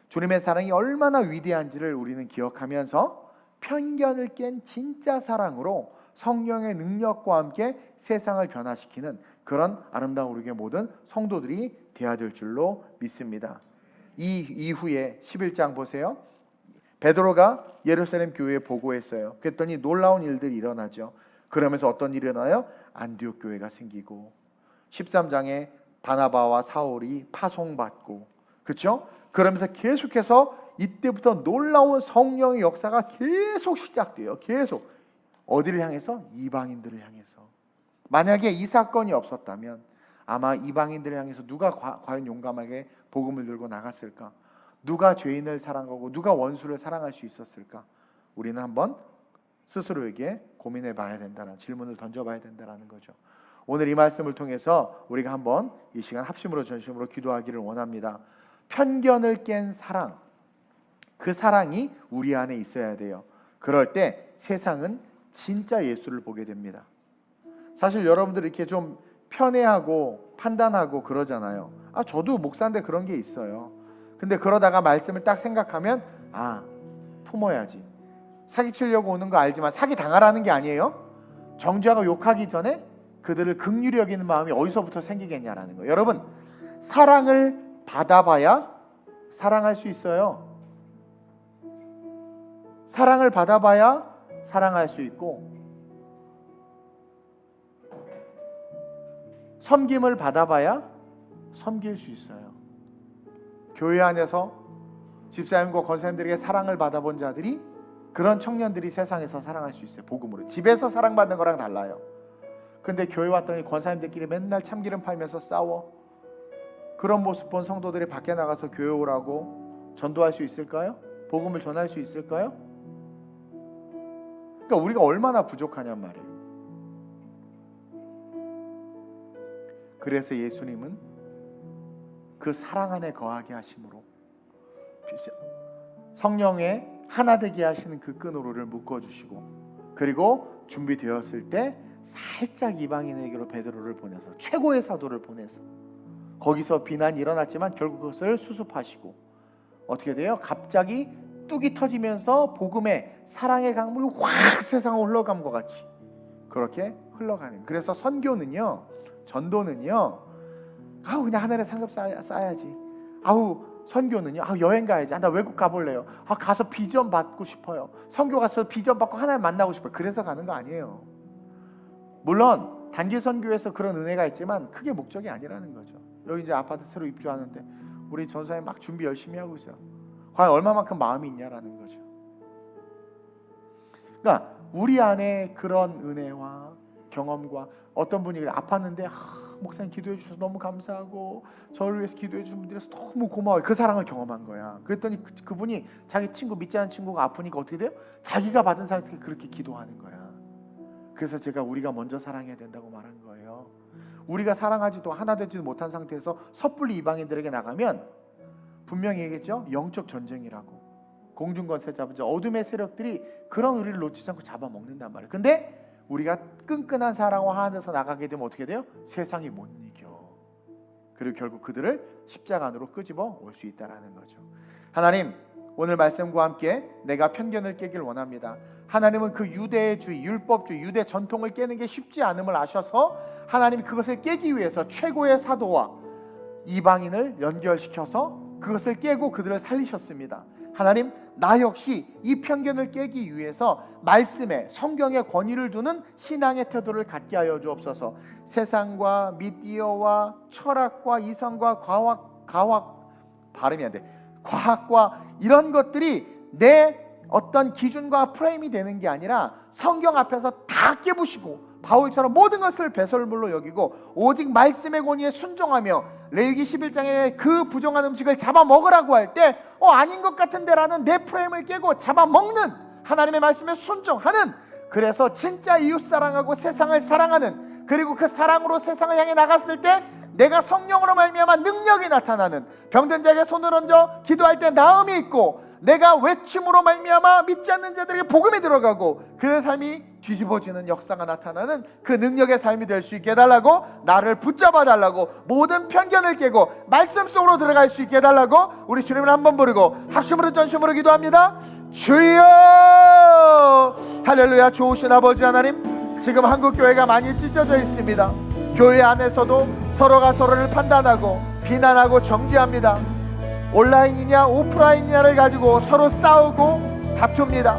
주님의 사랑이 얼마나 위대한지를 우리는 기억하면서 편견을 깬 진짜 사랑으로 성령의 능력과 함께 세상을 변화시키는 그런 아름다운 우리의 모든 성도들이 되어야 될 줄로 믿습니다. 이 이후에 11장 보세요. 베드로가 예루살렘 교회에 보고했어요. 그랬더니 놀라운 일들이 일어나죠. 그러면서 어떤 일이 일어나요? 안디옥 교회가 생기고 13장에 바나바와 사울이 파송받고, 그렇죠? 그러면서 계속해서 이때부터 놀라운 성령의 역사가 계속 시작돼요. 계속 어디를 향해서? 이방인들을 향해서. 만약에 이 사건이 없었다면 아마 이방인들을 향해서 누가 과연 용감하게 복음을 들고 나갔을까? 누가 죄인을 사랑하고 누가 원수를 사랑할 수 있었을까? 우리는 한번 스스로에게 고민해 봐야 된다는 질문을 던져봐야 된다는 거죠. 오늘 이 말씀을 통해서 우리가 한번 이 시간 합심으로 전심으로 기도하기를 원합니다. 편견을 깬 사랑, 그 사랑이 우리 안에 있어야 돼요. 그럴 때 세상은 진짜 예수를 보게 됩니다. 사실 여러분들 이렇게 좀 편애하고 판단하고 그러잖아요. 저도 목사인데 그런 게 있어요. 근데 그러다가 말씀을 딱 생각하면 품어야지. 사기치려고 오는 거 알지만 사기 당하라는 게 아니에요. 정죄하고 욕하기 전에 그들을 긍휼히 여기는 마음이 어디서부터 생기겠냐라는 거예요. 여러분, 사랑을 받아봐야 사랑할 수 있어요. 사랑을 받아봐야 사랑할 수 있고, 섬김을 받아봐야 섬길 수 있어요. 교회 안에서 집사님과 권사님들에게 사랑을 받아본 자들이, 그런 청년들이 세상에서 사랑할 수 있어요. 복음으로. 집에서 사랑받는 거랑 달라요. 근데 교회 왔더니 권사님들끼리 맨날 참기름 팔면서 싸워. 그런 모습 본 성도들이 밖에 나가서 교회 오라고 전도할 수 있을까요? 복음을 전할 수 있을까요? 그러니까 우리가 얼마나 부족하냔 말이에요. 그래서 예수님은 그 사랑 안에 거하게 하심으로 성령의 하나 되게 하시는 그 끈으로를 묶어주시고, 그리고 준비되었을 때 살짝 이방인에게로 베드로를 보내서, 최고의 사도를 보내서, 거기서 비난이 일어났지만 결국 그것을 수습하시고, 어떻게 돼요? 갑자기 뚝이 터지면서 복음의 사랑의 강물이 확 세상을 흘러간 것 같이 그렇게 흘러가는. 그래서 선교는요, 전도는요, 그냥 하늘에 상급 쌓아야지. 선교는요, 여행 가야지. 나 외국 가볼래요. 가서 비전 받고 싶어요. 선교 가서 비전 받고 하나님 만나고 싶어요. 그래서 가는 거 아니에요. 물론 단기 선교에서 그런 은혜가 있지만 그게 목적이 아니라는 거죠. 여기 이제 아파트 새로 입주하는데 우리 전사님 막 준비 열심히 하고 있어요. 과연 얼마만큼 마음이 있냐라는 거죠. 그러니까 우리 안에 그런 은혜와 경험과, 어떤 분이 아팠는데 목사님 기도해 주셔서 너무 감사하고 저를 위해서 기도해 주신 분들에서 너무 고마워요. 그 사랑을 경험한 거야. 그랬더니 그분이 자기 친구, 믿지 않는 친구가 아프니까 어떻게 돼요? 자기가 받은 사랑에서 그렇게 기도하는 거야. 그래서 제가 우리가 먼저 사랑해야 된다고 말한 거예요. 우리가 사랑하지도 하나 되지도 못한 상태에서 섣불리 이방인들에게 나가면 분명히 얘기했죠. 영적 전쟁이라고. 공중권세 잡은 자, 어둠의 세력들이 그런 우리를 놓치지 않고 잡아먹는단 말이에요. 근데 우리가 끈끈한 사랑과 하나 돼서 나가게 되면 어떻게 돼요? 세상이 못 이겨. 그리고 결국 그들을 십자가 안으로 끄집어 올 수 있다는 거죠. 하나님, 오늘 말씀과 함께 내가 편견을 깨길 원합니다. 하나님은 그 유대주의, 율법주의, 유대 전통을 깨는 게 쉽지 않음을 아셔서 하나님이 그것을 깨기 위해서 최고의 사도와 이방인을 연결시켜서 그것을 깨고 그들을 살리셨습니다. 하나님, 나 역시 이 편견을 깨기 위해서 말씀에, 성경에 권위를 두는 신앙의 태도를 갖게 하여 주옵소서. 세상과 미디어와 철학과 이성과 과학과 이런 것들이 내 어떤 기준과 프레임이 되는 게 아니라 성경 앞에서 다 깨부시고 바울처럼 모든 것을 배설물로 여기고 오직 말씀의 권위에 순종하며 레위기 11장에 그 부정한 음식을 잡아먹으라고 할 때 아닌 것 같은데 라는 내 프레임을 깨고 잡아먹는 하나님의 말씀에 순종하는, 그래서 진짜 이웃사랑하고 세상을 사랑하는, 그리고 그 사랑으로 세상을 향해 나갔을 때 내가 성령으로 말미암아 능력이 나타나는, 병든 자에게 손을 얹어 기도할 때 나음이 있고 내가 외침으로 말미암아 믿지 않는 자들에게 복음이 들어가고 그 삶이 뒤집어지는 역사가 나타나는 그 능력의 삶이 될 수 있게 해달라고, 나를 붙잡아 달라고, 모든 편견을 깨고 말씀 속으로 들어갈 수 있게 해달라고 우리 주님을 한번 부르고 합심으로 전심으로 기도합니다. 주여! 할렐루야. 좋으신 아버지 하나님, 지금 한국 교회가 많이 찢어져 있습니다. 교회 안에서도 서로가 서로를 판단하고 비난하고 정죄합니다. 온라인이냐 오프라인이냐를 가지고 서로 싸우고 다툽니다.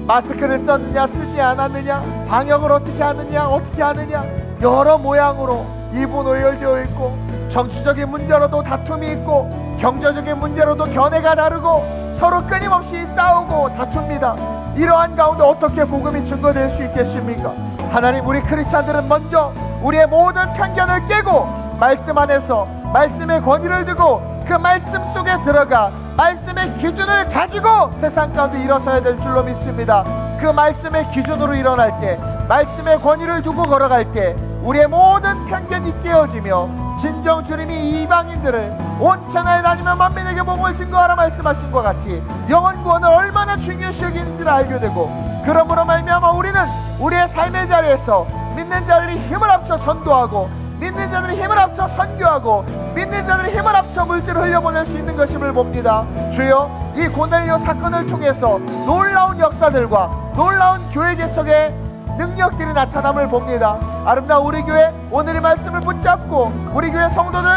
마스크를 썼느냐 쓰지 않았느냐, 방역을 어떻게 하느냐 여러 모양으로 일본 오열되어 있고, 정치적인 문제로도 다툼이 있고, 경제적인 문제로도 견해가 다르고, 서로 끊임없이 싸우고 다툽니다. 이러한 가운데 어떻게 복음이 증거될 수 있겠습니까? 하나님, 우리 크리스찬들은 먼저 우리의 모든 편견을 깨고 말씀 안에서 말씀의 권위를 두고 그 말씀 속에 들어가 말씀의 기준을 가지고 세상 가운데 일어서야 될 줄로 믿습니다. 그 말씀의 기준으로 일어날 때, 말씀의 권위를 두고 걸어갈 때 우리의 모든 편견이 깨어지며 진정 주님이 이방인들을 온 천하에 다니며 만민에게 복음을 증거하라 말씀하신 것 같이 영혼 구원을 얼마나 중요시 여기는지를 알게 되고, 그러므로 말미암아 우리는 우리의 삶의 자리에서 믿는 자들이 힘을 합쳐 전도하고, 믿는 자들이 힘을 합쳐 선교하고, 믿는 자들이 힘을 합쳐 물질을 흘려보낼 수 있는 것임을 봅니다. 주여, 이 고넬료 사건을 통해서 놀라운 역사들과 놀라운 교회 개척의 능력들이 나타남을 봅니다. 아름다운 우리 교회, 오늘의 말씀을 붙잡고 우리 교회 성도들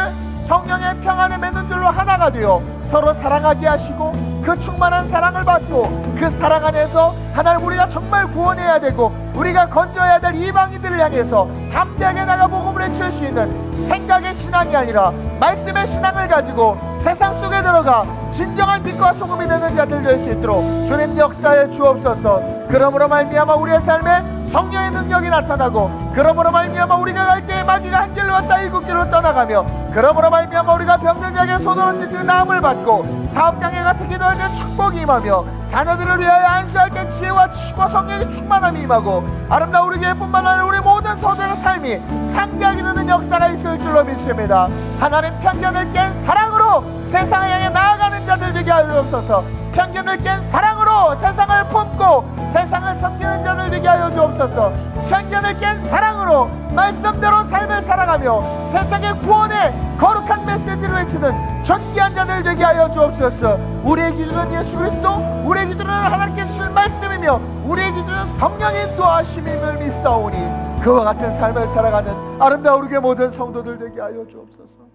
성령의 평안에 맺는 줄로 하나가 되어 서로 사랑하게 하시고, 그 충만한 사랑을 받고 그 사랑 안에서 하나님 우리가 정말 구원해야 되고 우리가 건져야 될 이방인들을 향해서 담대하게 나가 복음을 외칠 수 있는 생각의 신앙이 아니라 말씀의 신앙을 가지고 세상 속에 들어가 진정한 빛과 소금이 되는 자들 될 수 있도록 주님 역사에 주옵소서. 그러므로 말미암아 우리의 삶에 성령의 능력이 나타나고, 그러므로 말미암아 우리가 갈 때에 마귀가 한 길로 왔다 일곱 길로 떠나가며, 그러므로 말미암아 우리가 병든 자에게 손을 얹은 그 나음을 받고, 사업장에 가서 기도할 때 축복이 임하며, 자녀들을 위하여 안수할 때 지혜와 지식과 성령의 충만함이 임하고, 아름다운 우리 교회뿐만 아니라 우리 모든 성도의 삶이 상대하게 되는 역사가 있을 줄로 믿습니다. 하나님, 편견을 깬 사랑으로 세상을 향해 나아가는 자들 되게 하여 주옵소서. 편견을 깬 사랑으로 세상을 품고 세상을 섬기는 자들 되게 하여 주옵소서. 편견을 깬 사랑으로 말씀대로 삶을 살아가며 세상의 구원의 거룩한 메시지를 외치는 존귀한 자들 되게 하여 주옵소서. 우리의 기준은 예수 그리스도, 우리의 기준은 하나님께 주신 말씀이며 우리의 기준은 성령의 인도하심임을 믿사오니, 그와 같은 삶을 살아가는 아름다운 우리 모든 성도들 되게 하여 주옵소서.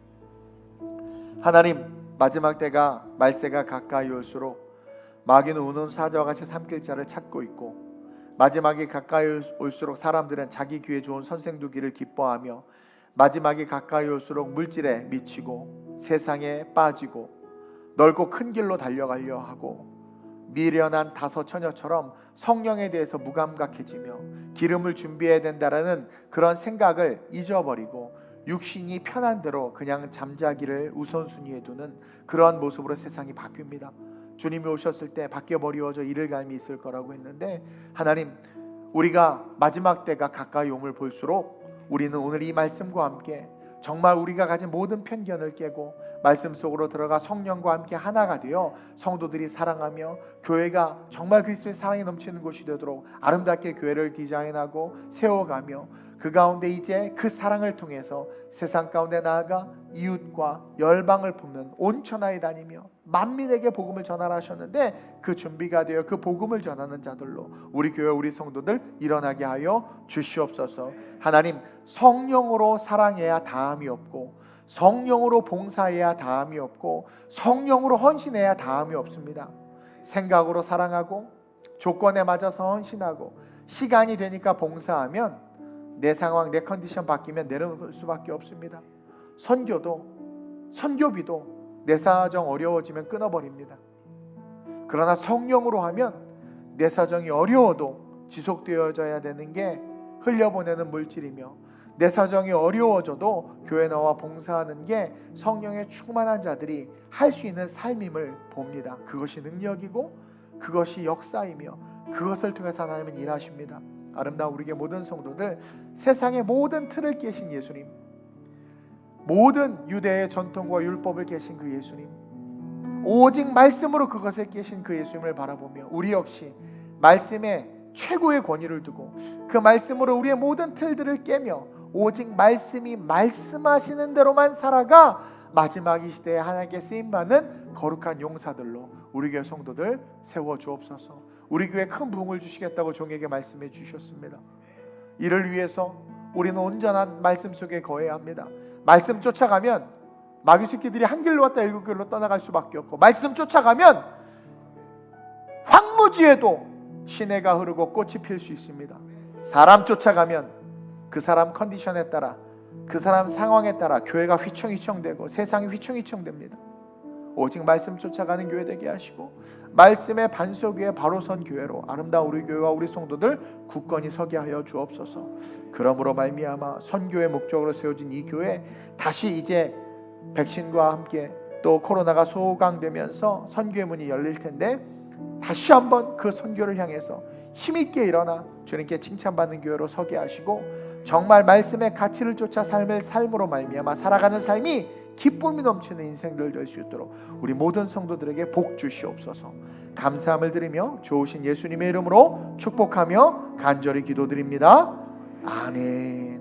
하나님, 마지막 때가 말세가 가까이 올수록 마귀는 우는 사자와 같이 삼킬 자를 찾고 있고, 마지막이 가까이 올수록 사람들은 자기 귀에 좋은 선생 두기를 기뻐하며, 마지막이 가까이 올수록 물질에 미치고 세상에 빠지고 넓고 큰 길로 달려가려 하고, 미련한 다섯 처녀처럼 성령에 대해서 무감각해지며 기름을 준비해야 된다라는 그런 생각을 잊어버리고 육신이 편한 대로 그냥 잠자기를 우선순위에 두는 그러한 모습으로 세상이 바뀝니다. 주님이 오셨을 때 바뀌어버리어져 이를 갈미 있을 거라고 했는데, 하나님, 우리가 마지막 때가 가까이 옴을 볼수록 우리는 오늘 이 말씀과 함께 정말 우리가 가진 모든 편견을 깨고 말씀 속으로 들어가 성령과 함께 하나가 되어 성도들이 사랑하며 교회가 정말 그리스도의 사랑이 넘치는 곳이 되도록 아름답게 교회를 디자인하고 세워가며, 그 가운데 이제 그 사랑을 통해서 세상 가운데 나아가 이웃과 열방을 품는 온 천하에 다니며 만민에게 복음을 전하라 하셨는데, 그 준비가 되어 그 복음을 전하는 자들로 우리 교회 우리 성도들 일어나게 하여 주시옵소서. 하나님, 성령으로 사랑해야 다함이 없고, 성령으로 봉사해야 다함이 없고, 성령으로 헌신해야 다함이 없습니다. 생각으로 사랑하고 조건에 맞아서 헌신하고 시간이 되니까 봉사하면 내 상황, 내 컨디션 바뀌면 내려놓을 수밖에 없습니다. 선교비도 내 사정 어려워지면 끊어버립니다. 그러나 성령으로 하면 내 사정이 어려워도 지속되어져야 되는 게 흘려보내는 물질이며, 내 사정이 어려워져도 교회 나와 봉사하는 게 성령의 충만한 자들이 할 수 있는 삶임을 봅니다. 그것이 능력이고 그것이 역사이며 그것을 통해서 하나님은 일하십니다. 아름다운 우리의 모든 성도들, 세상의 모든 틀을 깨신 예수님, 모든 유대의 전통과 율법을 깨신 그 예수님, 오직 말씀으로 그것을 깨신 그 예수님을 바라보며 우리 역시 말씀에 최고의 권위를 두고 그 말씀으로 우리의 모든 틀들을 깨며 오직 말씀이 말씀하시는 대로만 살아가 마지막 이 시대에 하나님께 쓰임받는 거룩한 용사들로 우리 교회 성도들 세워주옵소서. 우리 교회 큰 부흥을 주시겠다고 종에게 말씀해 주셨습니다. 이를 위해서 우리는 온전한 말씀 속에 거해야 합니다. 말씀 쫓아가면 마귀 새끼들이 한 길로 왔다 일곱 길로 떠나갈 수밖에 없고, 말씀 쫓아가면 황무지에도 시내가 흐르고 꽃이 필 수 있습니다. 사람 쫓아가면 그 사람 컨디션에 따라, 그 사람 상황에 따라 교회가 휘청휘청되고 세상이 휘청휘청됩니다. 오직 말씀 쫓아가는 교회 되게 하시고, 말씀의 반석 위에 바로 선 교회로 아름다운 우리 교회와 우리 성도들 굳건히 서게 하여 주옵소서. 그러므로 말미암아 선교의 목적으로 세워진 이 교회, 다시 이제 백신과 함께 또 코로나가 소강되면서 선교의 문이 열릴 텐데, 다시 한번 그 선교를 향해서 힘있게 일어나 주님께 칭찬받는 교회로 서게 하시고, 정말 말씀의 가치를 쫓아 삶을 삶으로 말미암아 살아가는 삶이 기쁨이 넘치는 인생들 될 수 있도록 우리 모든 성도들에게 복 주시옵소서. 감사함을 드리며 좋으신 예수님의 이름으로 축복하며 간절히 기도드립니다. 아멘.